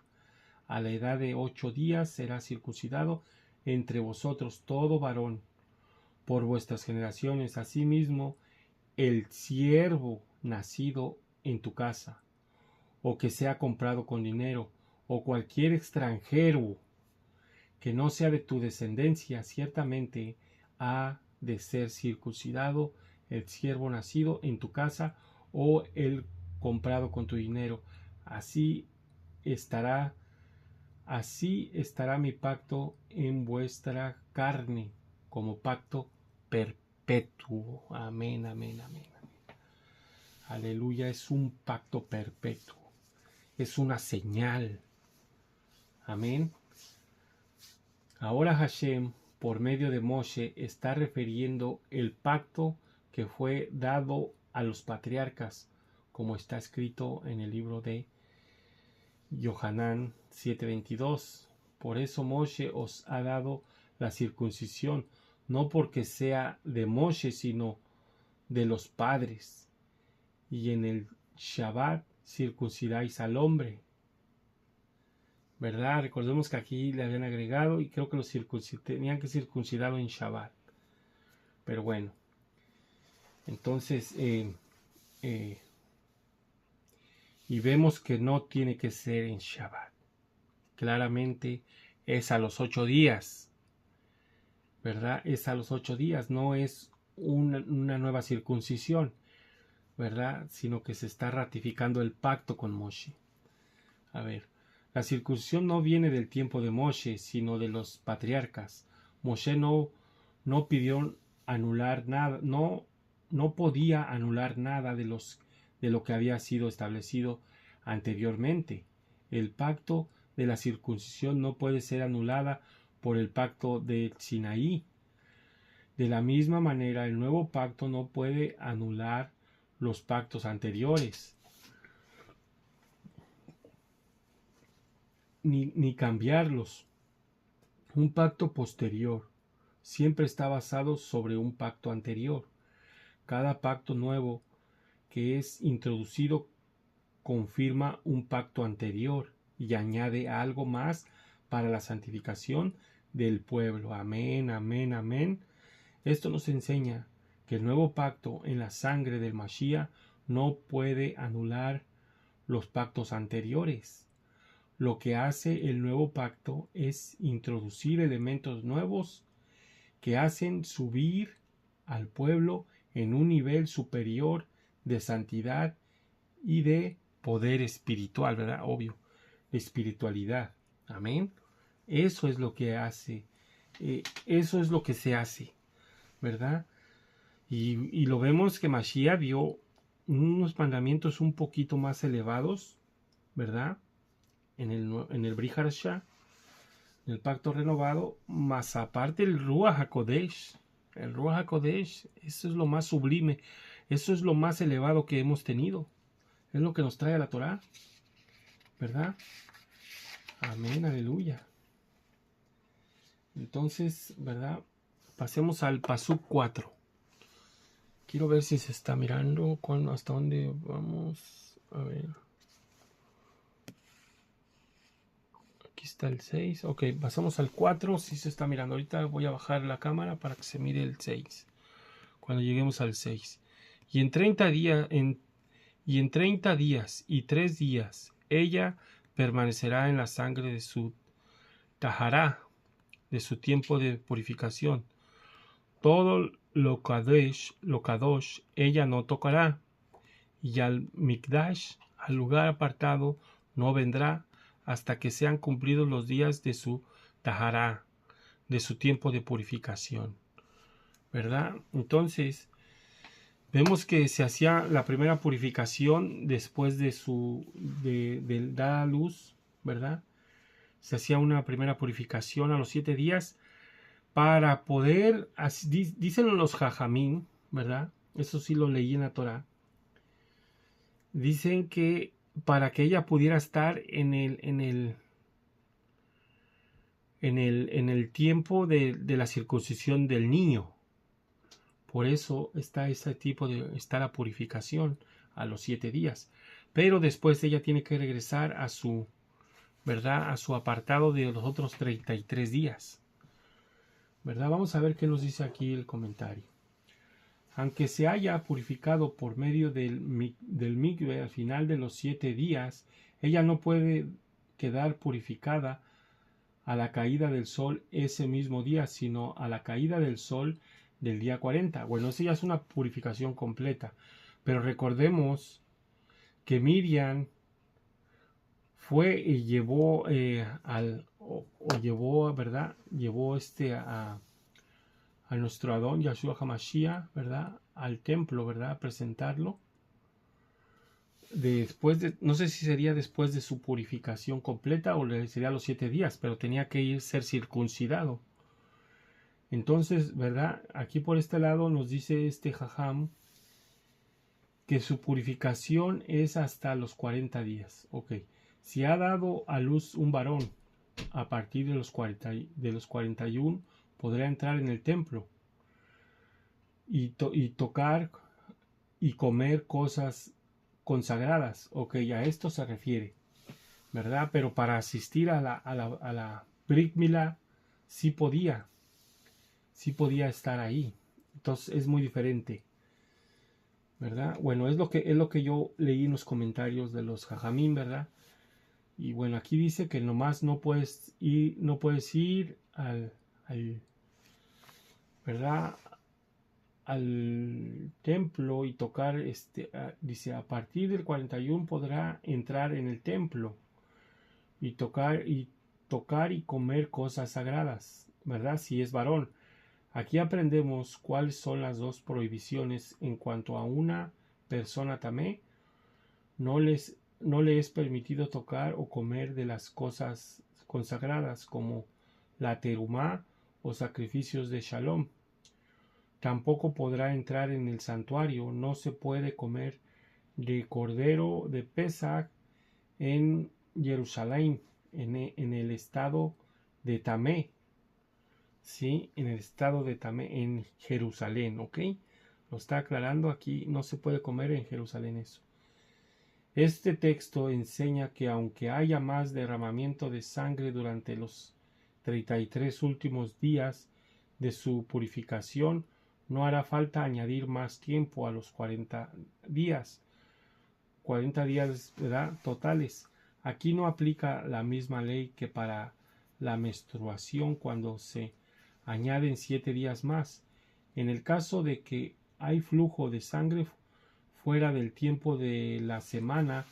A la edad de 8 días será circuncidado entre vosotros todo varón por vuestras generaciones. Asimismo, el siervo nacido en tu casa, o que sea comprado con dinero, o cualquier extranjero que no sea de tu descendencia, ciertamente ha de ser circuncidado el siervo nacido en tu casa o el comprado con tu dinero. Así estará mi pacto en vuestra carne, como pacto perpetuo. Amén. Aleluya, es un pacto perpetuo. Es una señal. Amén. Ahora Hashem, por medio de Moshe, está refiriendo el pacto que fue dado a los patriarcas, como está escrito en el libro de Yohanan 7:22. Por eso Moshe os ha dado la circuncisión, no porque sea de Moshe, sino de los padres. Y en el Shabbat circuncidáis al hombre, ¿verdad? Recordemos que aquí le habían agregado y creo que los tenían que circuncidarlo en Shabbat. Pero bueno, entonces y vemos que no tiene que ser en Shabbat. Claramente es a los 8 días, ¿verdad? Es a los 8 días, no es una nueva circuncisión, ¿verdad? Sino que se está ratificando el pacto con Moshe. A ver, la circuncisión no viene del tiempo de Moshe, sino de los patriarcas. Moshe no pidió anular nada, no podía anular nada de lo que había sido establecido anteriormente. El pacto de la circuncisión no puede ser anulada por el pacto de Sinaí. De la misma manera, el nuevo pacto no puede anular los pactos anteriores, ni cambiarlos. Un pacto posterior siempre está basado sobre un pacto anterior. Cada pacto nuevo que es introducido confirma un pacto anterior y añade algo más para la santificación del pueblo. Amén. Esto nos enseña que el nuevo pacto en la sangre del Mashiach no puede anular los pactos anteriores. Lo que hace el nuevo pacto es introducir elementos nuevos que hacen subir al pueblo en un nivel superior de santidad y de poder espiritual, ¿verdad? Obvio, de espiritualidad. Amén. Eso es lo que hace, eso es lo que se hace, ¿verdad? Y lo vemos que Mashiach dio unos mandamientos un poquito más elevados, ¿verdad? En el Brit Hadashah, en el pacto renovado, más aparte el Ruach HaKodesh. El Ruach HaKodesh, eso es lo más sublime, eso es lo más elevado que hemos tenido. Es lo que nos trae la Torah, ¿verdad? Amén, aleluya. Entonces, ¿verdad? Pasemos al Pasuk 4. Quiero ver si se está mirando hasta dónde vamos. A ver. Aquí está el 6. Ok, pasamos al 4. Si se está mirando. Ahorita voy a bajar la cámara para que se mire el 6. Cuando lleguemos al 6. Y en 30 días, y en 30 días y 3 días, ella permanecerá en la sangre de su tahará, de su tiempo de purificación. Todo lo kadosh, ella no tocará, y al mikdash, al lugar apartado, no vendrá hasta que sean cumplidos los días de su tahará, de su tiempo de purificación, ¿verdad? Entonces, vemos que se hacía la primera purificación después de dar a luz, ¿verdad? Se hacía una primera purificación a los 7 días para poder, dicen los jajamín, ¿verdad? Eso sí lo leí en la Torah. Dicen que para que ella pudiera estar en el tiempo de la circuncisión del niño. Por eso está está la purificación a los 7 días. Pero después ella tiene que regresar a su, ¿verdad? A su apartado de los otros 33 días. ¿Verdad? Vamos a ver qué nos dice aquí el comentario. Aunque se haya purificado por medio del mikve al final de los 7 días, ella no puede quedar purificada a la caída del sol ese mismo día, sino a la caída del sol del día 40. Bueno, esa ya es una purificación completa. Pero recordemos que Miriam fue y llevó ¿verdad? Llevó a nuestro Adón Yahshua HaMashiach, ¿verdad? Al templo, ¿verdad? A presentarlo. No sé si sería después de su purificación completa o sería los 7 días, pero tenía que ser circuncidado. Entonces, ¿verdad? Aquí por este lado nos dice este jajam que su purificación es hasta los 40 días. Ok. Si ha dado a luz un varón a partir de los 41, podrá entrar en el templo y tocar y comer cosas consagradas. Ok, a esto se refiere, ¿verdad? Pero para asistir a la Brit Milá sí podía estar ahí. Entonces es muy diferente, ¿verdad? Bueno, es lo que yo leí en los comentarios de los jajamín, ¿verdad? Y bueno, aquí dice que nomás no puedes ir al ¿verdad? Al templo y tocar, dice, a partir del 41 podrá entrar en el templo y tocar y comer cosas sagradas, ¿verdad? Si es varón. Aquí aprendemos cuáles son las dos prohibiciones en cuanto a una persona tamé. No le es permitido tocar o comer de las cosas consagradas como la terumá o sacrificios de shalom. Tampoco podrá entrar en el santuario. No se puede comer de cordero de Pesach en Jerusalén, en el estado de Tamé. ¿Sí? En el estado de Tamé, en Jerusalén, ¿ok? Lo está aclarando aquí, no se puede comer en Jerusalén eso. Este texto enseña que aunque haya más derramamiento de sangre durante los 33 últimos días de su purificación, no hará falta añadir más tiempo a los 40 días. 40 días, ¿verdad? Totales. Aquí no aplica la misma ley que para la menstruación cuando se añaden 7 días más. En el caso de que hay flujo de sangre fuera del tiempo de la semana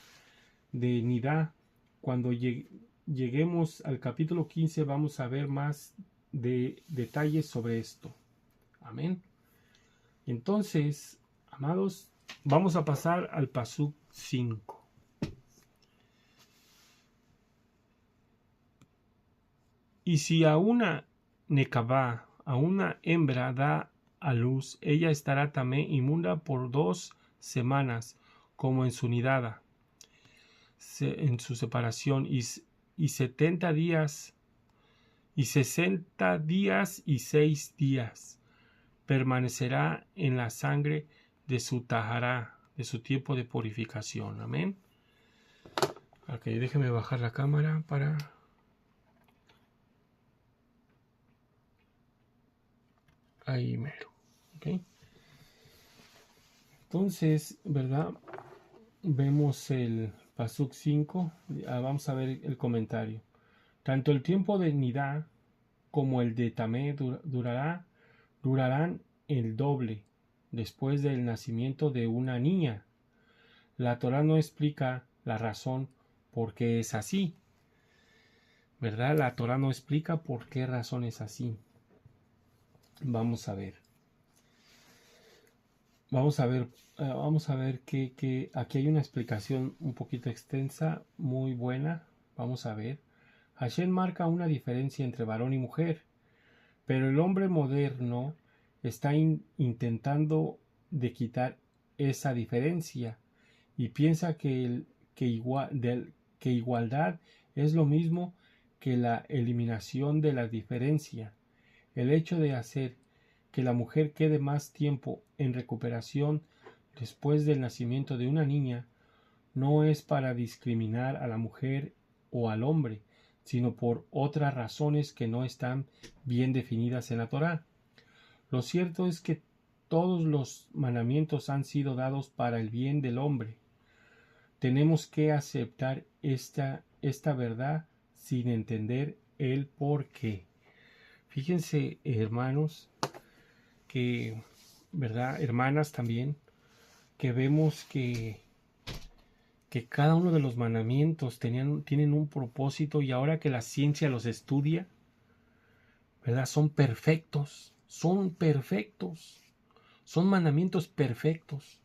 de Nidá. Cuando lleguemos al capítulo 15 vamos a ver más detalles sobre esto. Amén. Entonces, amados, vamos a pasar al pasuk 5. Y si a una nekabá, a una hembra da a luz, ella estará también inmunda por 2 semanas, como en su nidada, en su separación, y 70 días, y 60 días y 6 días permanecerá en la sangre de su tahará, de su tiempo de purificación. Amén. Ok, déjeme bajar la cámara para... Ahí mero. Ok. Entonces, ¿verdad? Vemos el pasuk 5. Vamos a ver el comentario. Tanto el tiempo de Nidá como el de Tamé durarán el doble después del nacimiento de una niña. La Torá no explica la razón por qué es así, ¿verdad? La Torá no explica por qué razón es así. Vamos a ver. Vamos a ver que aquí hay una explicación un poquito extensa, muy buena. Vamos a ver. Hashem marca una diferencia entre varón y mujer, pero el hombre moderno está intentando de quitar esa diferencia y piensa que igualdad es lo mismo que la eliminación de la diferencia. El hecho de hacer que la mujer quede más tiempo en recuperación después del nacimiento de una niña no es para discriminar a la mujer o al hombre, sino por otras razones que no están bien definidas en la Torá. Lo cierto es que todos los mandamientos han sido dados para el bien del hombre. Tenemos que aceptar esta verdad sin entender el por qué. Fíjense, hermanos, que, ¿verdad? Hermanas también, que vemos que cada uno de los mandamientos tienen un propósito, y ahora que la ciencia los estudia, ¿verdad? Son perfectos, son mandamientos perfectos,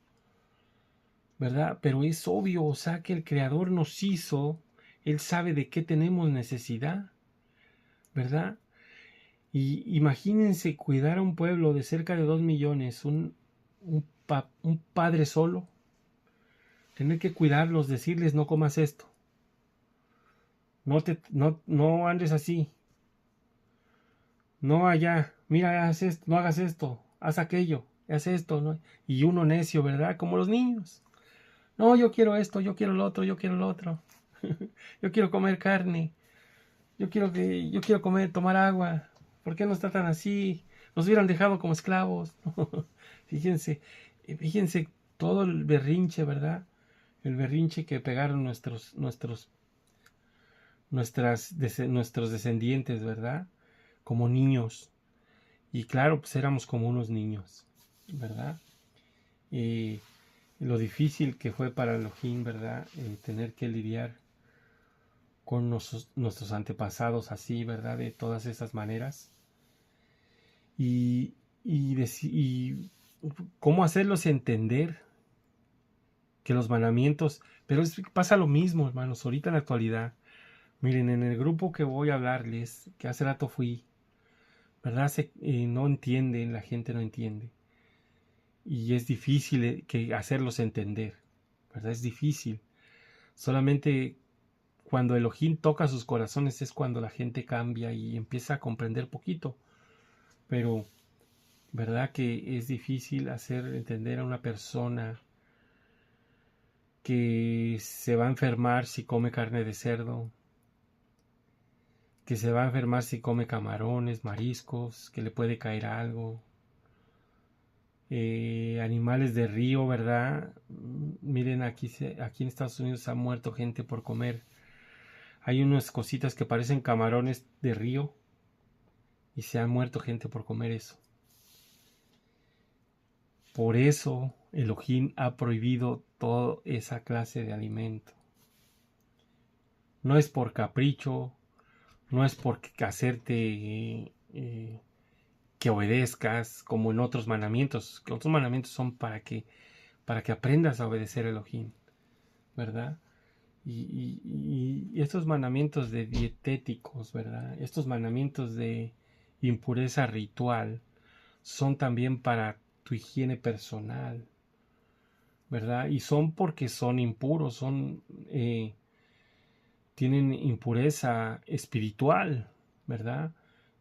¿verdad? Pero es obvio, o sea, que el Creador nos hizo, Él sabe de qué tenemos necesidad, ¿verdad? Y imagínense cuidar a un pueblo de cerca de 2 millones, un padre solo, tener que cuidarlos, decirles no comas esto, no andes así, no allá, mira, haz esto, no hagas esto, haz aquello, haz esto, ¿no? Y uno necio, ¿verdad? Como los niños. No, yo quiero esto, yo quiero lo otro, yo quiero lo otro. Yo quiero comer carne. Yo quiero tomar agua. ¿Por qué nos tratan así? Nos hubieran dejado como esclavos. Fíjense todo el berrinche, ¿verdad? El berrinche que pegaron nuestros descendientes, ¿verdad? Como niños. Y claro, pues éramos como unos niños, ¿verdad? Lo difícil que fue para Elohim, ¿verdad? Tener que lidiar con nuestros antepasados así, ¿verdad? De todas esas maneras. Y cómo hacerlos entender que los mandamientos... Pero pasa lo mismo, hermanos, ahorita en la actualidad. Miren, en el grupo que voy a hablarles, que hace rato fui, ¿verdad? No entienden, la gente no entiende. Y es difícil que hacerlos entender, ¿verdad? Es difícil. Solamente cuando Elohim toca sus corazones es cuando la gente cambia y empieza a comprender poquito. Pero, ¿verdad que es difícil hacer entender a una persona que se va a enfermar si come carne de cerdo, que se va a enfermar si come camarones, mariscos, que le puede caer algo, animales de río, ¿verdad? Miren, aquí en Estados Unidos ha muerto gente por comer. Hay unas cositas que parecen camarones de río y se ha muerto gente por comer eso. Por eso Elohim ha prohibido toda esa clase de alimento. No es por capricho, no es por hacerte que obedezcas como en otros mandamientos. Que otros mandamientos son para que aprendas a obedecer a Elohim, ¿verdad? Y estos mandamientos de dietéticos, ¿verdad? Estos mandamientos de impureza ritual son también para tu higiene personal, ¿verdad? Y son porque son impuros, tienen impureza espiritual, ¿verdad?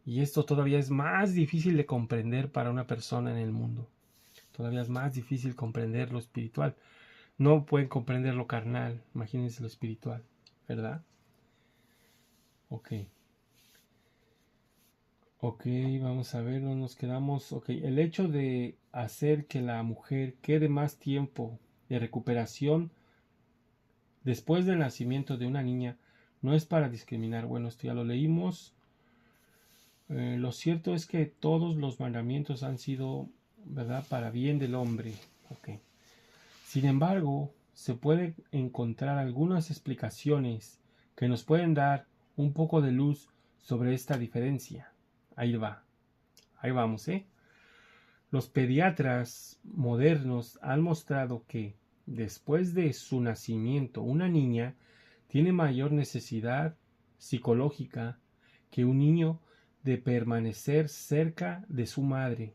Y esto todavía es más difícil de comprender para una persona en el mundo. Todavía es más difícil comprender lo espiritual. No pueden comprender lo carnal, imagínense lo espiritual, ¿verdad? Ok. Ok, vamos a ver, no nos quedamos. Ok, el hecho de hacer que la mujer quede más tiempo de recuperación después del nacimiento de una niña no es para discriminar. Bueno, esto ya lo leímos. Lo cierto es que todos los mandamientos han sido, ¿verdad?, para bien del hombre. Ok. Sin embargo, se pueden encontrar algunas explicaciones que nos pueden dar un poco de luz sobre esta diferencia. Ahí va. Ahí vamos, ¿eh? Los pediatras modernos han mostrado que después de su nacimiento una niña tiene mayor necesidad psicológica que un niño de permanecer cerca de su madre.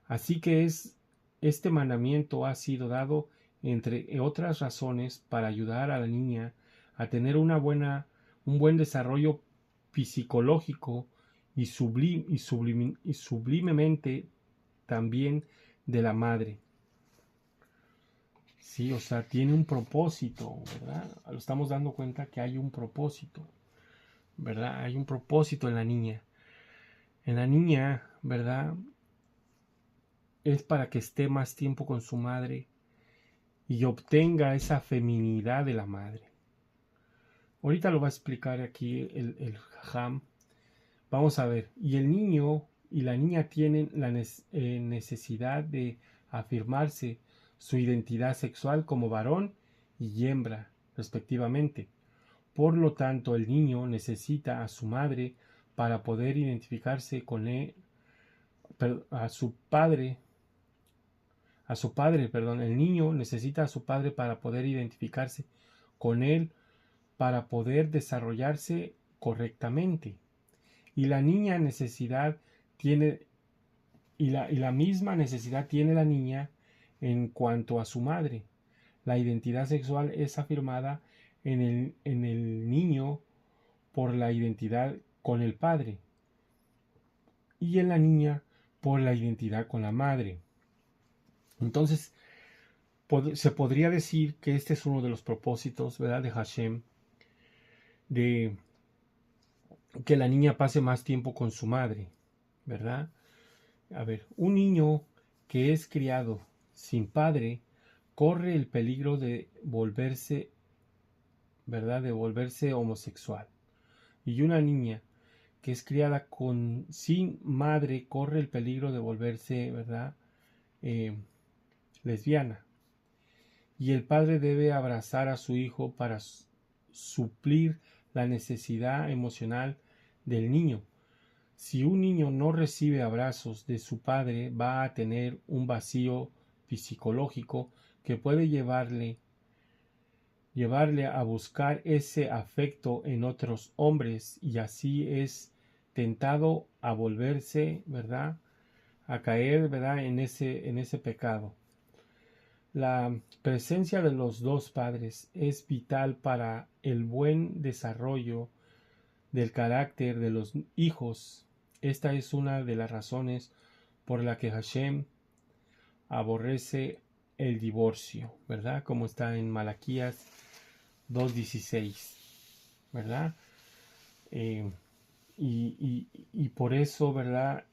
Así que este mandamiento ha sido dado, entre otras razones, para ayudar a la niña a tener un buen desarrollo psicológico y sublimemente también de la madre. Sí, o sea, tiene un propósito, ¿verdad? Lo estamos dando cuenta que hay un propósito, ¿verdad? Hay un propósito en la niña. En la niña, ¿verdad? Es para que esté más tiempo con su madre y obtenga esa feminidad de la madre. Ahorita lo va a explicar aquí el Jajam. Vamos a ver. Y el niño y la niña tienen la necesidad de afirmarse su identidad sexual como varón y hembra, respectivamente. Por lo tanto, el niño necesita a su madre para poder identificarse con él, a su padre, el niño necesita a su padre para poder identificarse con él, para poder desarrollarse correctamente. Y la niña necesidad tiene, y la misma necesidad tiene la niña en cuanto a su madre. La identidad sexual es afirmada en el niño por la identidad con el padre y en la niña por la identidad con la madre. Entonces, se podría decir que este es uno de los propósitos, ¿verdad?, de Hashem, de que la niña pase más tiempo con su madre, ¿verdad? A ver, un niño que es criado sin padre corre el peligro de volverse, ¿verdad?, de volverse homosexual. Y una niña que es criada sin madre corre el peligro de volverse, ¿verdad?, lesbiana. Y el padre debe abrazar a su hijo para suplir la necesidad emocional del niño. Si un niño no recibe abrazos de su padre, va a tener un vacío psicológico que puede llevarle a buscar ese afecto en otros hombres, y así es tentado a volverse, ¿verdad?, a caer, ¿verdad?, en ese pecado. La presencia de los dos padres es vital para el buen desarrollo del carácter de los hijos. Esta es una de las razones por la que Hashem aborrece el divorcio, ¿verdad? Como está en Malaquías 2:16, ¿verdad? Y por eso, ¿verdad?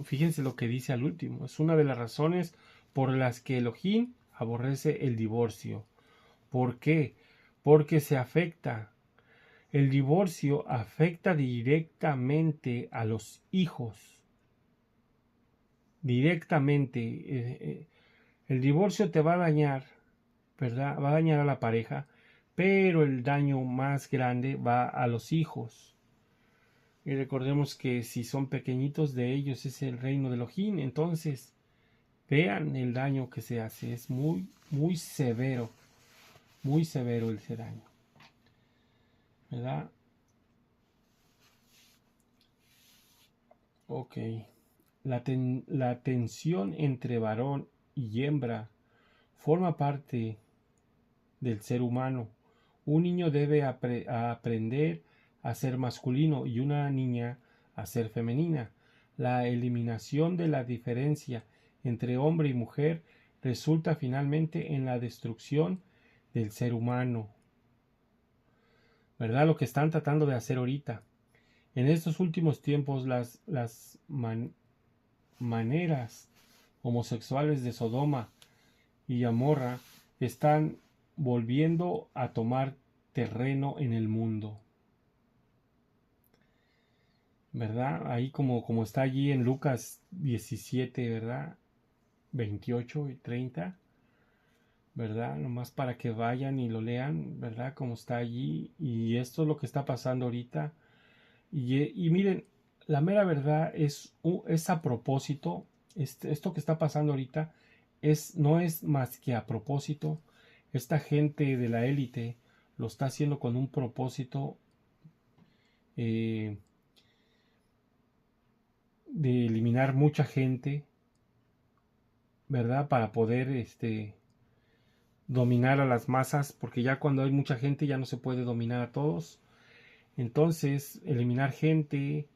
Fíjense lo que dice al último. Es una de las razones por las que Elohim aborrece el divorcio. ¿Por qué? Porque el divorcio afecta directamente a los hijos. Directamente. El divorcio te va a dañar, ¿verdad? Va a dañar a la pareja, pero el daño más grande va a los hijos. Y recordemos que si son pequeñitos, de ellos es el reino de Elohim. Entonces, vean el daño que se hace. Es muy, muy severo ese daño, ¿verdad? Ok. La tensión entre varón y hembra forma parte del ser humano. Un niño debe aprender a ser masculino y una niña a ser femenina. La eliminación de la diferencia entre hombre y mujer resulta finalmente en la destrucción del ser humano. ¿Verdad? Lo que están tratando de hacer ahorita. En estos últimos tiempos las maneras homosexuales de Sodoma y Gomorra están volviendo a tomar terreno en el mundo, ¿verdad? Ahí como está allí en Lucas 17, ¿verdad? 28 y 30, ¿verdad? Nomás para que vayan y lo lean, ¿verdad? Como está allí. Y esto es lo que está pasando ahorita. Y miren, la mera verdad es a propósito. Esto que está pasando ahorita no es más que a propósito. Esta gente de la élite lo está haciendo con un propósito de eliminar mucha gente, ¿verdad? Para poder dominar a las masas, porque ya cuando hay mucha gente ya no se puede dominar a todos. Entonces, eliminar gente,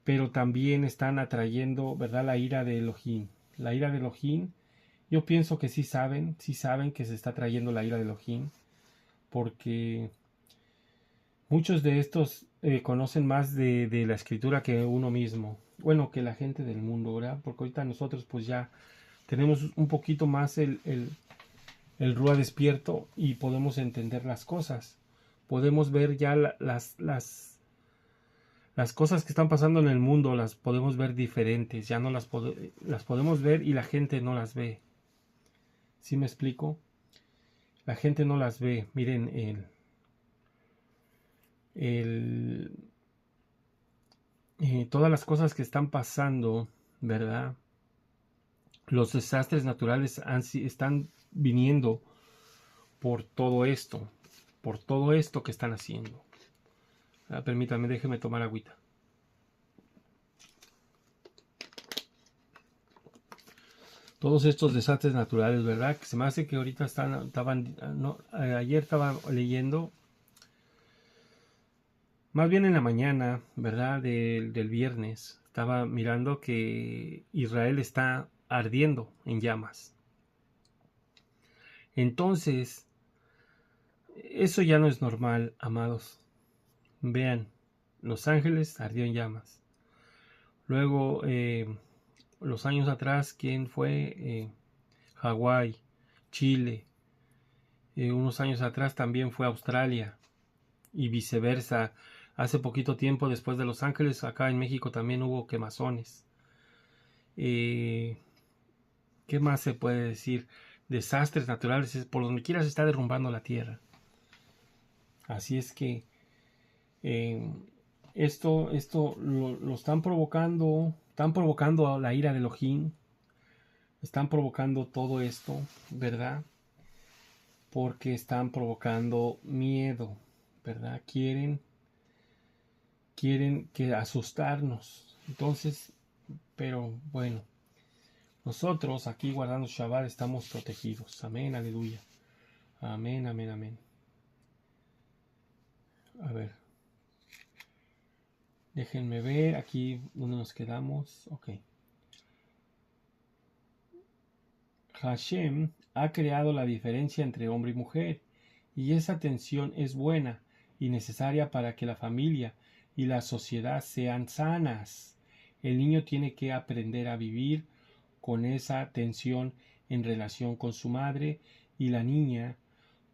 pero también están atrayendo, ¿verdad? La ira de Elohim. La ira de Elohim, yo pienso que sí saben que se está trayendo la ira de Elohim, porque muchos de estos conocen más de la escritura que uno mismo. Bueno, que la gente del mundo, ¿verdad? Porque ahorita nosotros pues ya tenemos un poquito más el Rúa despierto y podemos entender las cosas. Podemos ver ya las cosas que están pasando en el mundo, las podemos ver diferentes. Ya no las podemos ver y la gente no las ve. ¿Sí me explico? La gente no las ve. Miren, todas las cosas que están pasando, ¿verdad? Los desastres naturales están viniendo por todo esto que están haciendo. Permítame, déjeme tomar agüita. Todos estos desastres naturales, ¿verdad? Que se me hace que ahorita ayer estaba leyendo, más bien en la mañana, ¿verdad? Del viernes, estaba mirando que Israel está ardiendo en llamas. Entonces, eso ya no es normal, amados. Vean, Los Ángeles ardió en llamas. Luego, los años atrás, ¿quién fue? Hawái, Chile. Unos años atrás también fue Australia y viceversa. Hace poquito tiempo después de Los Ángeles, acá en México también hubo quemazones. ¿Qué más se puede decir? Desastres naturales, por donde quiera se está derrumbando la tierra. Así es que esto lo están provocando la ira de Elohim, están provocando todo esto, ¿verdad? Porque están provocando miedo, ¿verdad? Quieren que asustarnos. Entonces, pero bueno, nosotros aquí guardando Shabbat estamos protegidos. Amén, aleluya. Amén, amén, amén. A ver. Déjenme ver aquí donde nos quedamos. Ok. Hashem ha creado la diferencia entre hombre y mujer, y esa tensión es buena y necesaria para que la familia y la sociedad sean sanas. El niño tiene que aprender a vivir con esa tensión en relación con su madre y la niña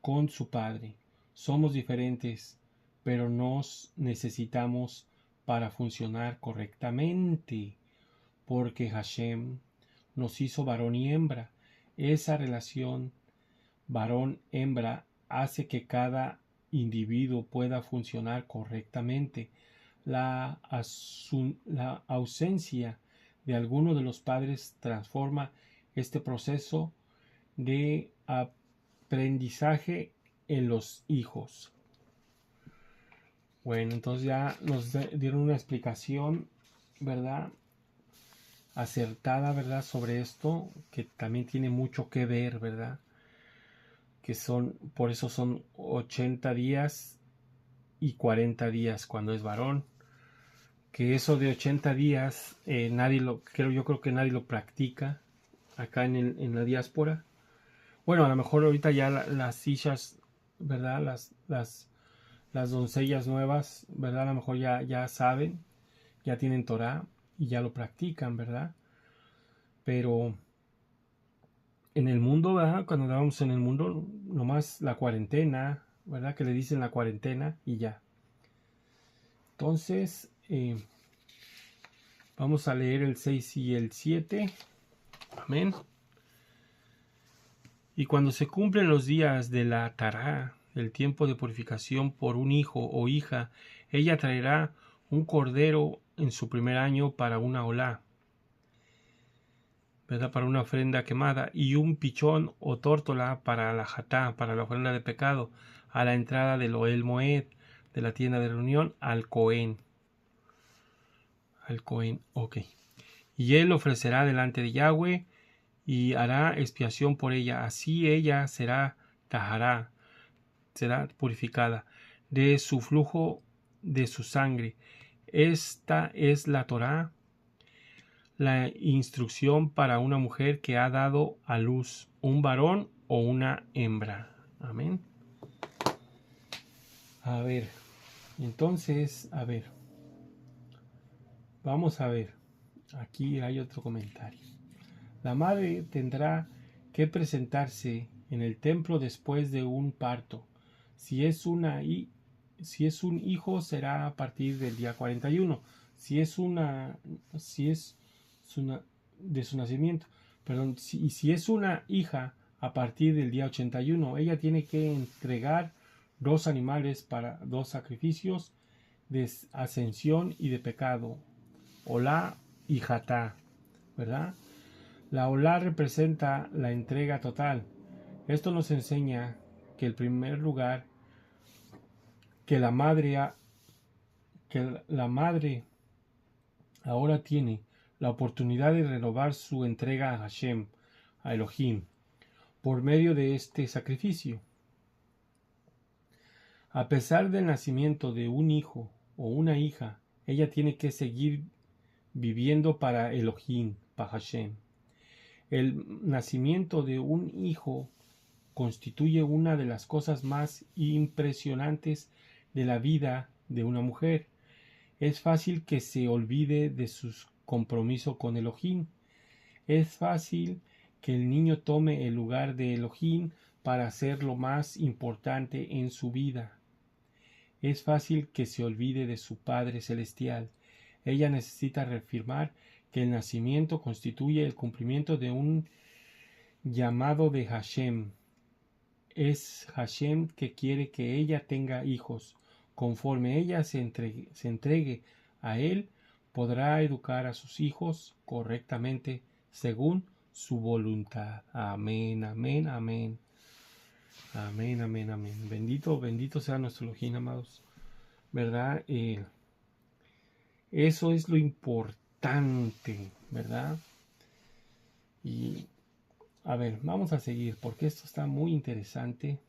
con su padre. Somos diferentes, pero nos necesitamos para funcionar correctamente, porque Hashem nos hizo varón y hembra. Esa relación varón-hembra hace que cada individuo pueda funcionar correctamente. La ausencia de alguno de los padres transforma este proceso de aprendizaje en los hijos. Bueno, entonces ya nos dieron una explicación, ¿verdad? Acertada, ¿verdad? Sobre esto, que también tiene mucho que ver, ¿verdad? Que por eso son 80 días y 40 días cuando es varón. Que eso de 80 días, yo creo que nadie lo practica acá en la diáspora. Bueno, a lo mejor ahorita ya las hijas, ¿verdad? Las doncellas nuevas, ¿verdad? A lo mejor ya saben, ya tienen Torah y ya lo practican, ¿verdad? Pero en el mundo, ¿verdad? Cuando estábamos en el mundo, nomás la cuarentena, ¿verdad? Que le dicen la cuarentena y ya. Entonces, vamos a leer el 6 y el 7. Amén. Y cuando se cumplen los días de la Tará, el tiempo de purificación por un hijo o hija, ella traerá un cordero en su primer año para una olá, ¿verdad? Para una ofrenda quemada, y un pichón o tórtola para la jatá, para la ofrenda de pecado, a la entrada del Ohel Moed, de la tienda de reunión, al Cohen. Al Cohen, ok. Y él ofrecerá delante de Yahweh y hará expiación por ella. Así ella será tahará, será purificada de su flujo de su sangre. Esta es la Torá, la instrucción para una mujer que ha dado a luz un varón o una hembra. Amén. A ver, entonces, vamos a ver. Aquí hay otro comentario. La madre tendrá que presentarse en el templo después de un parto. Si es un hijo, será a partir del día 41. Si es de su nacimiento, perdón, si es una hija, a partir del día 81, ella tiene que entregar 2 animales para 2 sacrificios de ascensión y de pecado, olá y jatá, ¿verdad? La olá representa la entrega total. Esto nos enseña que en primer lugar que la madre ahora tiene la oportunidad de renovar su entrega a Hashem, a Elohim, por medio de este sacrificio. A pesar del nacimiento de un hijo o una hija, ella tiene que seguir viviendo para Elohim, para Hashem. El nacimiento de un hijo constituye una de las cosas más impresionantes de la vida de una mujer. Es fácil que se olvide de su compromiso con Elohim. Es fácil que el niño tome el lugar de Elohim para ser lo más importante en su vida. Es fácil que se olvide de su Padre Celestial. Ella necesita reafirmar que el nacimiento constituye el cumplimiento de un llamado de Hashem. Es Hashem que quiere que ella tenga hijos. Conforme ella se entregue a él, podrá educar a sus hijos correctamente según su voluntad. Amén, amén, amén. Amén, amén, amén. Bendito sea nuestro Elohim, amados. ¿Verdad? Eso es lo importante, ¿verdad? Y a ver, vamos a seguir porque esto está muy interesante.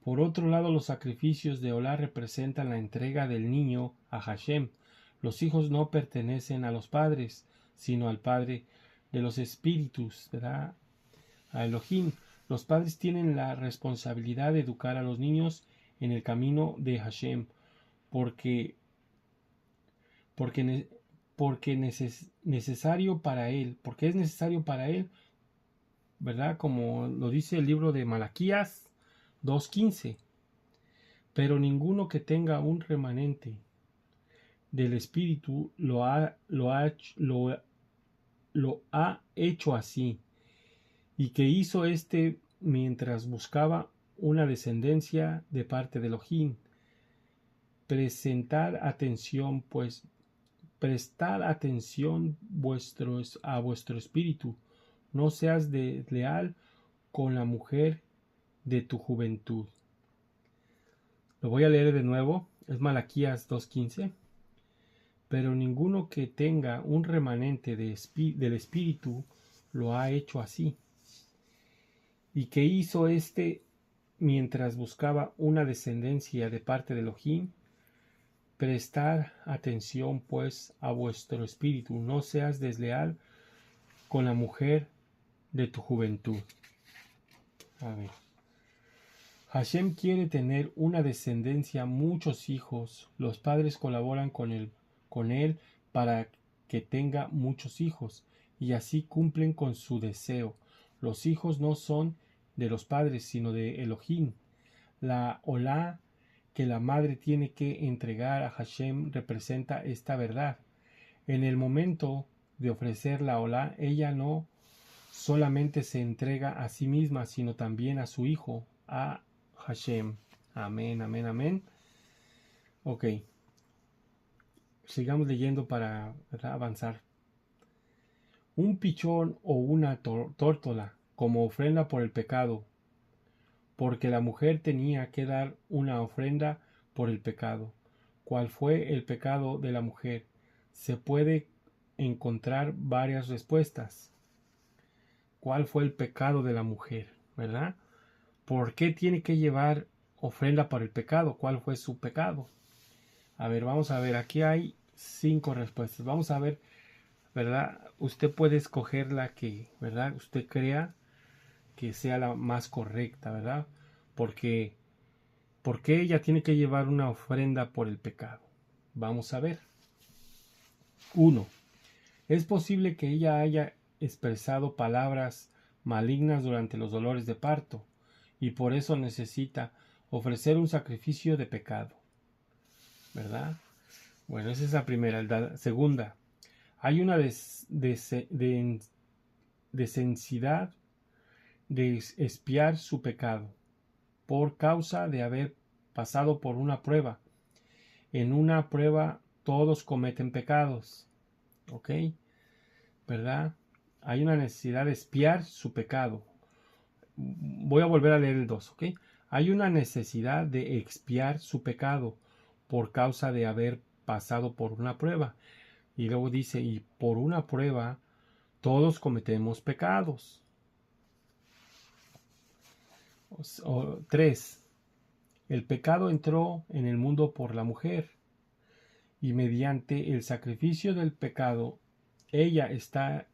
Por otro lado, los sacrificios de olá representan la entrega del niño a Hashem. Los hijos no pertenecen a los padres, sino al Padre de los espíritus, ¿verdad? A Elohim. Los padres tienen la responsabilidad de educar a los niños en el camino de Hashem, porque es necesario para él, ¿verdad? Como lo dice el libro de Malaquías 2:15. Pero ninguno que tenga un remanente del espíritu lo ha hecho así. y que hizo éste mientras buscaba una descendencia de parte de Elohim. Prestad atención a vuestro espíritu, no seas desleal con la mujer de tu juventud. Lo voy a leer de nuevo, es Malaquías 2:15. Pero ninguno que tenga un remanente del espíritu lo ha hecho así. Y que hizo éste mientras buscaba una descendencia de parte de Elohim. Prestad atención pues a vuestro espíritu, no seas desleal con la mujer de tu juventud. A ver. Hashem quiere tener una descendencia, muchos hijos. Los padres colaboran con él para que tenga muchos hijos, y así cumplen con su deseo. Los hijos no son de los padres, sino de Elohim. La olá que la madre tiene que entregar a Hashem representa esta verdad. En el momento de ofrecer la olá, ella no solamente se entrega a sí misma, sino también a su hijo, a Hashem. Amén, amén, amén. Ok. Sigamos leyendo para avanzar. Un pichón o una tórtola como ofrenda por el pecado, porque la mujer tenía que dar una ofrenda por el pecado. ¿Cuál fue el pecado de la mujer? Se puede encontrar varias respuestas. ¿Cuál fue el pecado de la mujer? ¿Verdad? ¿Por qué tiene que llevar ofrenda por el pecado? ¿Cuál fue su pecado? A ver, vamos a ver. Aquí hay 5 respuestas. Vamos a ver, ¿verdad? Usted puede escoger la que, ¿verdad? Usted crea que sea la más correcta, ¿verdad? ¿Por qué ella tiene que llevar una ofrenda por el pecado? Vamos a ver. 1. Es posible que ella haya expresado palabras malignas durante los dolores de parto y por eso necesita ofrecer un sacrificio de pecado, ¿verdad? Bueno, esa es la primera. La segunda, hay una necesidad de expiar su pecado por causa de haber pasado por una prueba. En una prueba todos cometen pecados, ¿ok? ¿Verdad? Hay una necesidad de expiar su pecado. Voy a volver a leer el 2, ¿ok? Hay una necesidad de expiar su pecado por causa de haber pasado por una prueba. Y luego dice, y por una prueba todos cometemos pecados. 3. El pecado entró en el mundo por la mujer, y mediante el sacrificio del pecado, ella está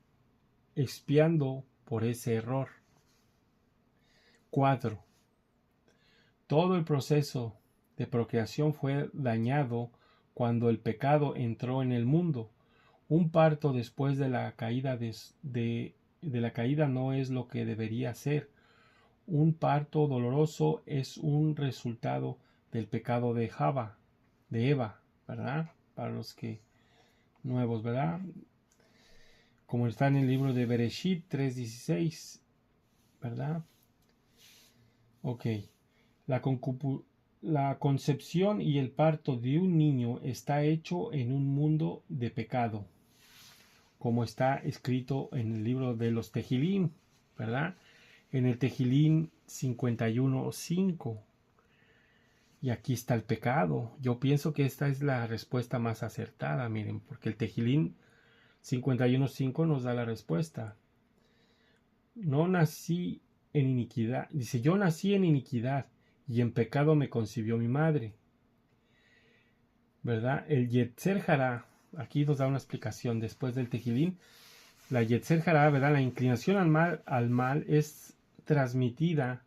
expiando por ese error. 4. Todo el proceso de procreación fue dañado cuando el pecado entró en el mundo. Un parto después de la caída de la caída no es lo que debería ser. Un parto doloroso es un resultado del pecado de Eva, ¿verdad? Para los que nuevos, ¿verdad? Como está en el libro de Bereshit 3:16, ¿verdad? Ok. La concepción y el parto de un niño está hecho en un mundo de pecado, como está escrito en el libro de los Tejilín, ¿verdad? En el Tejilín 51:5. Y aquí está el pecado. Yo pienso que esta es la respuesta más acertada, miren, porque el Tejilín 51:5 nos da la respuesta. No nací en iniquidad. Dice, yo nací en iniquidad y en pecado me concibió mi madre. ¿Verdad? El Yetzer Hará, aquí nos da una explicación después del Tejilín. La Yetzer Hará, ¿verdad? La inclinación al mal es transmitida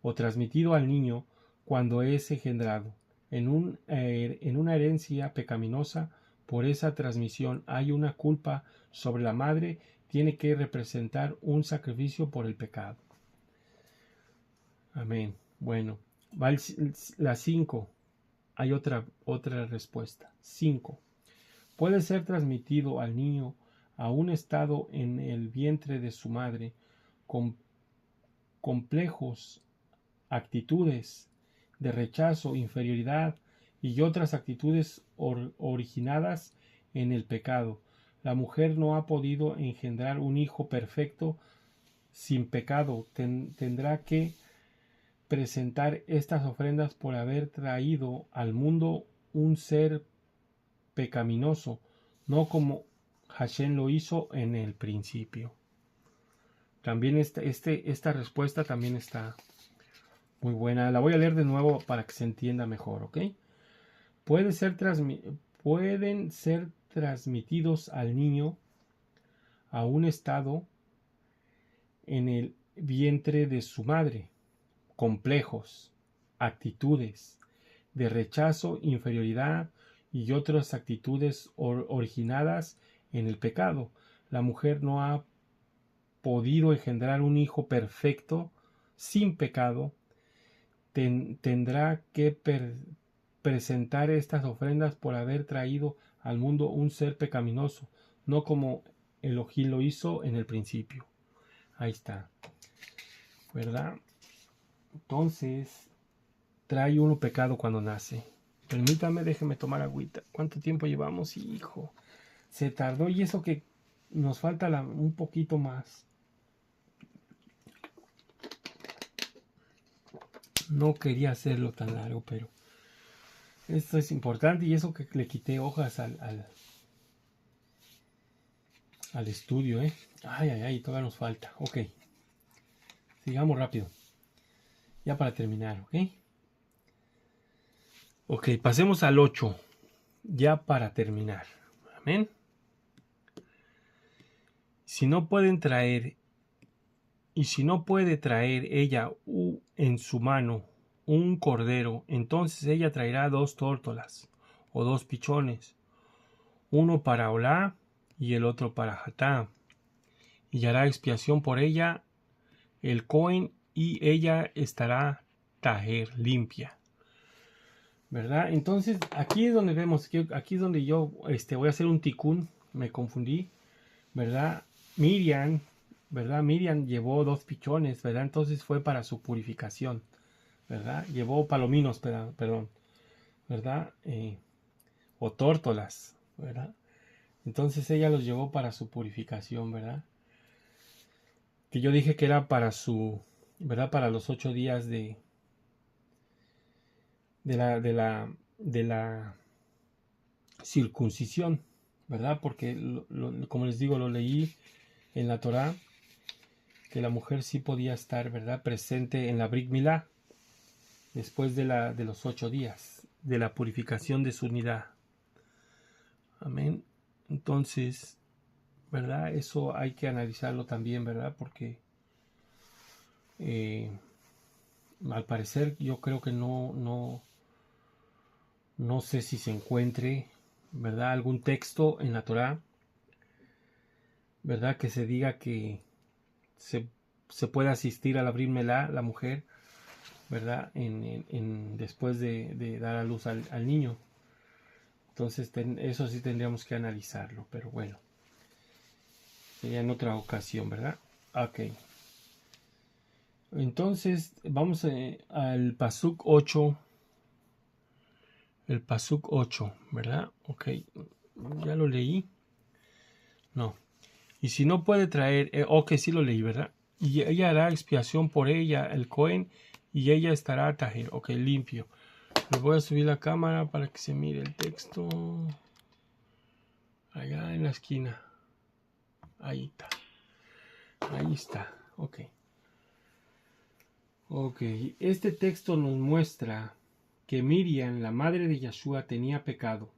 o transmitido al niño cuando es engendrado. En una herencia pecaminosa, por esa transmisión hay una culpa sobre la madre, tiene que representar un sacrificio por el pecado. Amén. Bueno, va la 5. Hay otra respuesta. 5. Puede ser transmitido al niño a un estado en el vientre de su madre complejos, actitudes de rechazo, inferioridad y otras actitudes originadas en el pecado. La mujer no ha podido engendrar un hijo perfecto sin pecado. Tendrá que presentar estas ofrendas por haber traído al mundo un ser pecaminoso, no como Hashem lo hizo en el principio. También esta respuesta también está muy buena. La voy a leer de nuevo para que se entienda mejor, ¿ok? Pueden ser transmitidos al niño a un estado en el vientre de su madre. Complejos, actitudes de rechazo, inferioridad y otras actitudes originadas en el pecado. La mujer no ha podido engendrar un hijo perfecto sin pecado. Tendrá que presentar estas ofrendas por haber traído al mundo un ser pecaminoso, no como Elohim lo hizo en el principio. Ahí está, ¿verdad? Entonces, trae uno pecado cuando nace. Permítame, déjeme tomar agüita. ¿Cuánto tiempo llevamos? Hijo, se tardó, y eso que nos falta un poquito más. No quería hacerlo tan largo, pero esto es importante, y eso que le quité hojas al estudio, Ay, todavía nos falta. Ok, sigamos rápido. Ya para terminar, ¿ok? Ok, pasemos al 8. Ya para terminar. Amén. Si no puede traer ella en su mano un cordero, entonces ella traerá 2 tórtolas o 2 pichones, uno para Olá y el otro para Hatá, y hará expiación por ella el Cohen, y ella estará tajer, limpia. ¿Verdad? Entonces aquí es donde vemos, aquí es donde yo voy a hacer un tikkun, me confundí, ¿verdad? Miriam, ¿verdad? Miriam llevó 2 pichones, ¿verdad? Entonces fue para su purificación, ¿verdad? Llevó palominos, perdón, ¿verdad? O tórtolas, ¿verdad? Entonces ella los llevó para su purificación, ¿verdad? Que yo dije que era para su, ¿verdad? Para los 8 días de la circuncisión, ¿verdad? Porque como les digo, lo leí en la Torá, que la mujer sí podía estar, ¿verdad?, presente en la Brit Milá después de los 8 días de la purificación de su unidad. Amén. Entonces, ¿verdad? Eso hay que analizarlo también, ¿verdad? Porque al parecer yo creo que no sé si se encuentre, ¿verdad?, algún texto en la Torá, ¿verdad?, que se diga que se puede asistir a la Brit Milá, la mujer, ¿verdad?, después de dar a luz al niño. Entonces eso sí tendríamos que analizarlo, pero bueno, sería en otra ocasión, ¿verdad? Ok. Entonces vamos al Pasuk 8. El Pasuk 8, ¿verdad? Ok, ya lo leí. No. Y si no puede traer, ok, sí lo leí, ¿verdad? Y ella hará expiación por ella, el Cohen, y ella estará tajir, ok, limpio. Le voy a subir la cámara para que se mire el texto. Allá en la esquina. Ahí está. Ahí está. Ok. Ok. Este texto nos muestra que Miriam, la madre de Yeshua, tenía pecado.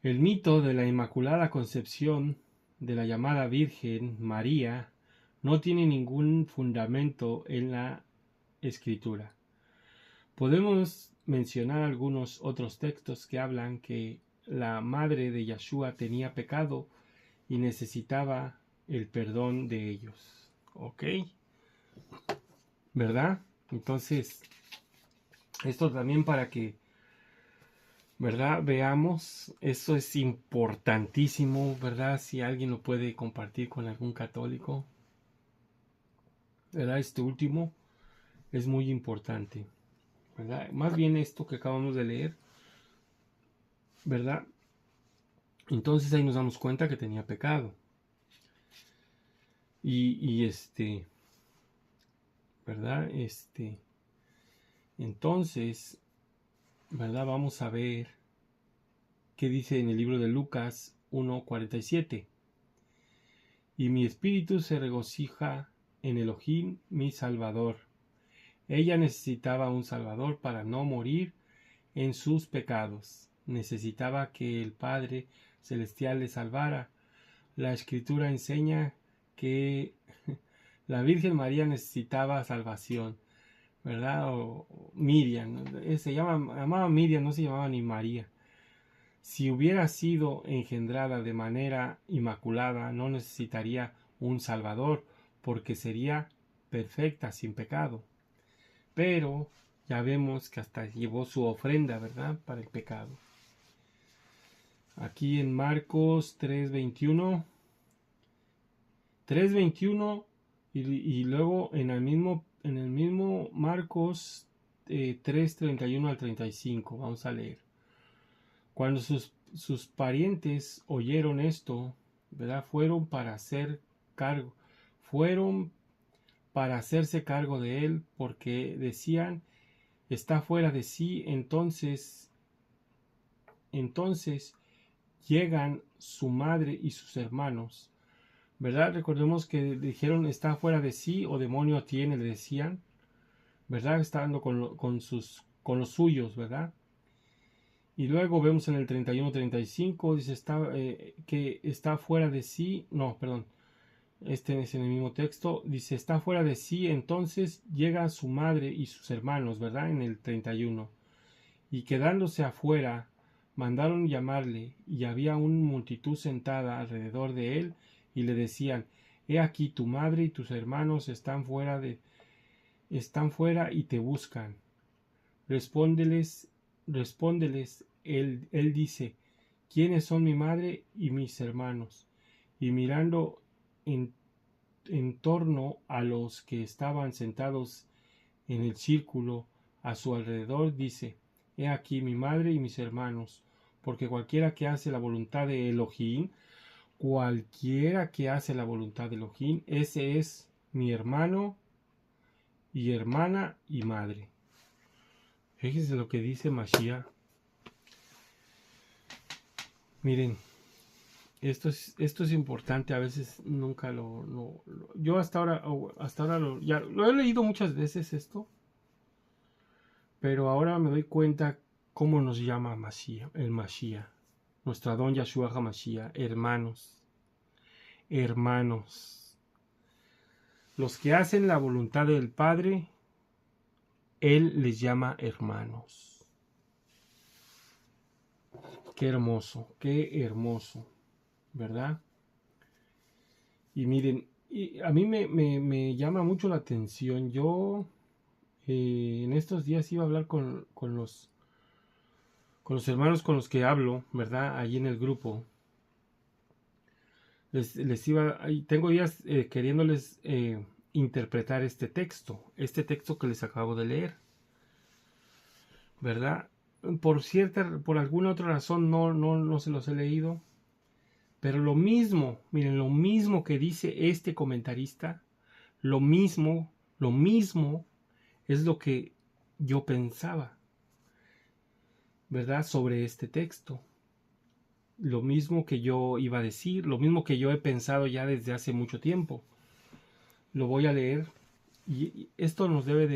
El mito de la Inmaculada Concepción de la llamada Virgen María no tiene ningún fundamento en la Escritura. Podemos mencionar algunos otros textos que hablan que la madre de Yeshua tenía pecado y necesitaba el perdón de ellos. ¿Ok? ¿Verdad? Entonces, esto también para que, ¿verdad?, veamos, eso es importantísimo, ¿verdad? Si alguien lo puede compartir con algún católico, ¿verdad? Este último es muy importante, ¿verdad? Más bien esto que acabamos de leer, ¿verdad? Entonces ahí nos damos cuenta que tenía pecado. Y ¿verdad? Entonces, ¿verdad? Vamos a ver qué dice en el libro de Lucas 1:47. Y mi espíritu se regocija en Elohim, mi Salvador. Ella necesitaba un Salvador para no morir en sus pecados. Necesitaba que el Padre Celestial le salvara. La Escritura enseña que la Virgen María necesitaba salvación, ¿verdad? O Miriam, se llamaba Miriam, no se llamaba ni María. Si hubiera sido engendrada de manera inmaculada, no necesitaría un Salvador, porque sería perfecta, sin pecado. Pero ya vemos que hasta llevó su ofrenda, ¿verdad?, para el pecado. Aquí en Marcos 3:21 y luego en el mismo Marcos 3:31 al 35. Vamos a leer. Cuando sus parientes oyeron esto, ¿verdad?, fueron para hacerse cargo de él, porque decían, está fuera de sí. Entonces llegan su madre y sus hermanos, ¿verdad? Recordemos que dijeron, está fuera de sí, o demonio tiene, le decían, ¿verdad? Estando con los suyos, ¿verdad? Y luego vemos en el 31-35, dice que está fuera de sí. No, perdón, este es en el mismo texto. Dice, está fuera de sí. Entonces llega su madre y sus hermanos, ¿verdad? En el 31. Y quedándose afuera, mandaron llamarle, y había una multitud sentada alrededor de él, y le decían, he aquí tu madre y tus hermanos están fuera y te buscan. Respóndeles, él dice, ¿quiénes son mi madre y mis hermanos? Y mirando en torno a los que estaban sentados en el círculo a su alrededor, dice, he aquí mi madre y mis hermanos, porque cualquiera que hace la voluntad de Elohim, ese es mi hermano y hermana y madre. Fíjense lo que dice Mashiach. Miren, esto es importante, a veces nunca yo hasta ahora ya lo he leído muchas veces esto, pero ahora me doy cuenta cómo nos llama el Mashiach, nuestro Adón Yahshua HaMashiach, hermanos. Los que hacen la voluntad del Padre, Él les llama hermanos. Qué hermoso, ¿verdad? Y miren, a mí me llama mucho la atención. Yo en estos días iba a hablar con los hermanos con los que hablo, ¿verdad? Allí en el grupo. Tengo días queriéndoles interpretar este texto que les acabo de leer, ¿verdad? Por alguna otra razón no se los he leído, pero lo mismo que dice este comentarista, lo mismo es lo que yo pensaba, ¿verdad?, sobre este texto. Lo mismo que yo iba a decir, lo mismo que yo he pensado ya desde hace mucho tiempo. Lo voy a leer, y esto nos debe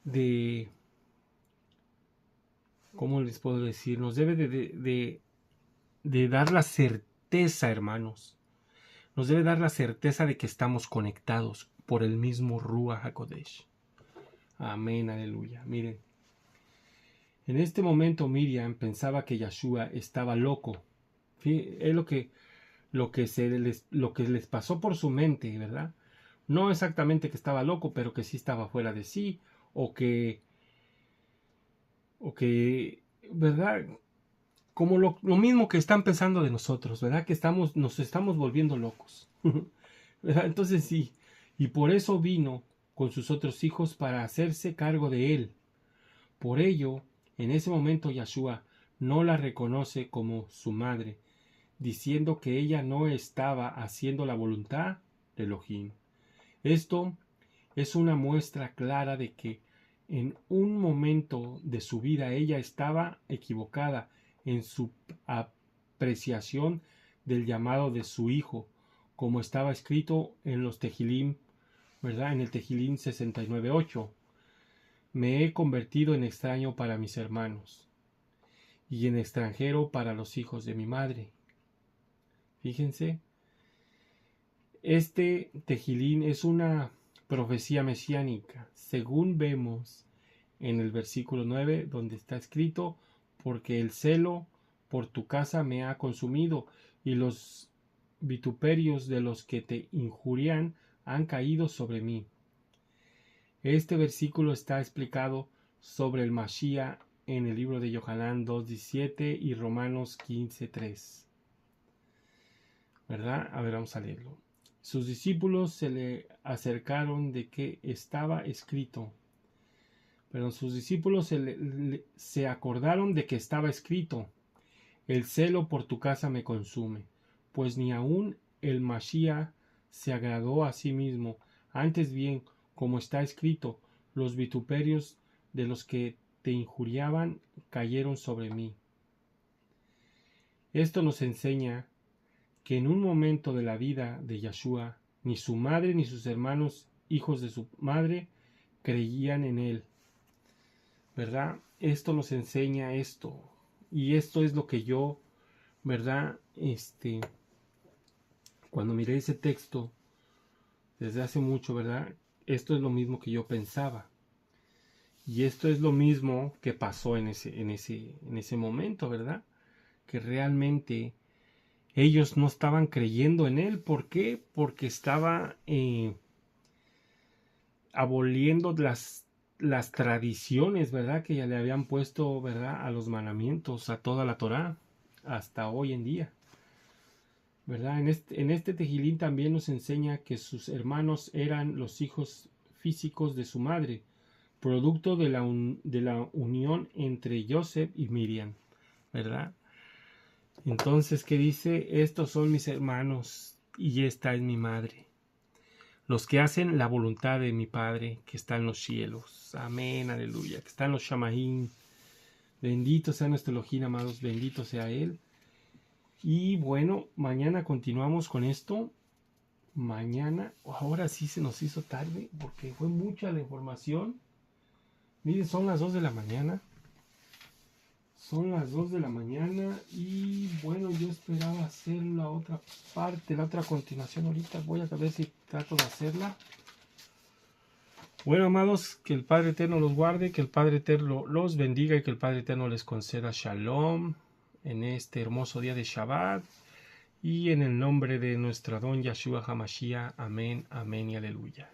de ¿cómo les puedo decir? Nos debe de dar la certeza, hermanos. Nos debe dar la certeza de que estamos conectados por el mismo Ruach HaKodesh. Amén, aleluya. Miren, en este momento Miriam pensaba que Yahshua estaba loco. Es lo que les pasó por su mente, ¿verdad? No exactamente que estaba loco, pero que sí estaba fuera de sí, o que, ¿verdad? Como lo mismo que están pensando de nosotros, ¿verdad? Que nos estamos volviendo locos. ¿Verdad? Entonces sí, y por eso vino con sus otros hijos para hacerse cargo de él. Por ello, en ese momento Yahshua no la reconoce como su madre, diciendo que ella no estaba haciendo la voluntad de Elohim. Esto es una muestra clara de que en un momento de su vida ella estaba equivocada en su apreciación del llamado de su hijo, como estaba escrito en los Tehilim, ¿verdad? En el Tehilim 69:8. Me he convertido en extraño para mis hermanos y en extranjero para los hijos de mi madre. Fíjense, este Tehilim es una profecía mesiánica, según vemos en el versículo 9, donde está escrito: porque el celo por tu casa me ha consumido, y los vituperios de los que te injurian han caído sobre mí. Este versículo está explicado sobre el Mashiach en el libro de Yohanan 2:17 y Romanos 15:3. ¿Verdad? A ver, vamos a leerlo. Sus discípulos se le acercaron de que estaba escrito. Pero sus discípulos se acordaron de que estaba escrito: el celo por tu casa me consume. Pues ni aun el Mashiach se agradó a sí mismo, antes bien, como está escrito: los vituperios de los que te injuriaban cayeron sobre mí. Esto nos enseña que en un momento de la vida de Yahshua, ni su madre ni sus hermanos, hijos de su madre, creían en él. ¿Verdad? Esto nos enseña esto. Y esto es lo que yo, ¿verdad? Cuando miré ese texto, desde hace mucho, ¿verdad? Esto es lo mismo que yo pensaba. Y esto es lo mismo que pasó en ese momento, ¿verdad? Que realmente ellos no estaban creyendo en él. ¿Por qué? Porque estaba aboliendo las tradiciones, ¿verdad? Que ya le habían puesto, ¿verdad? A los mandamientos, a toda la Torá, hasta hoy en día. ¿Verdad? En este Tejilín también nos enseña que sus hermanos eran los hijos físicos de su madre, producto de la unión entre Joseph y Miriam, ¿verdad? Entonces, ¿qué dice? Estos son mis hermanos y esta es mi madre, los que hacen la voluntad de mi Padre que está en los cielos. Amén, aleluya, que está en los Shamaim. Bendito sea nuestro Elohim, amados, bendito sea Él. Y bueno, mañana continuamos con esto. Mañana, ahora sí se nos hizo tarde porque fue mucha la información. Miren, son las 2 de la mañana. Son las 2 de la mañana y bueno, yo esperaba hacer la otra parte, la otra continuación ahorita. Voy a ver si trato de hacerla. Bueno, amados, que el Padre Eterno los guarde, que el Padre Eterno los bendiga y que el Padre Eterno les conceda Shalom en este hermoso día de Shabbat. Y en el nombre de nuestra don Yahshua HaMashiach, amén, amén y aleluya.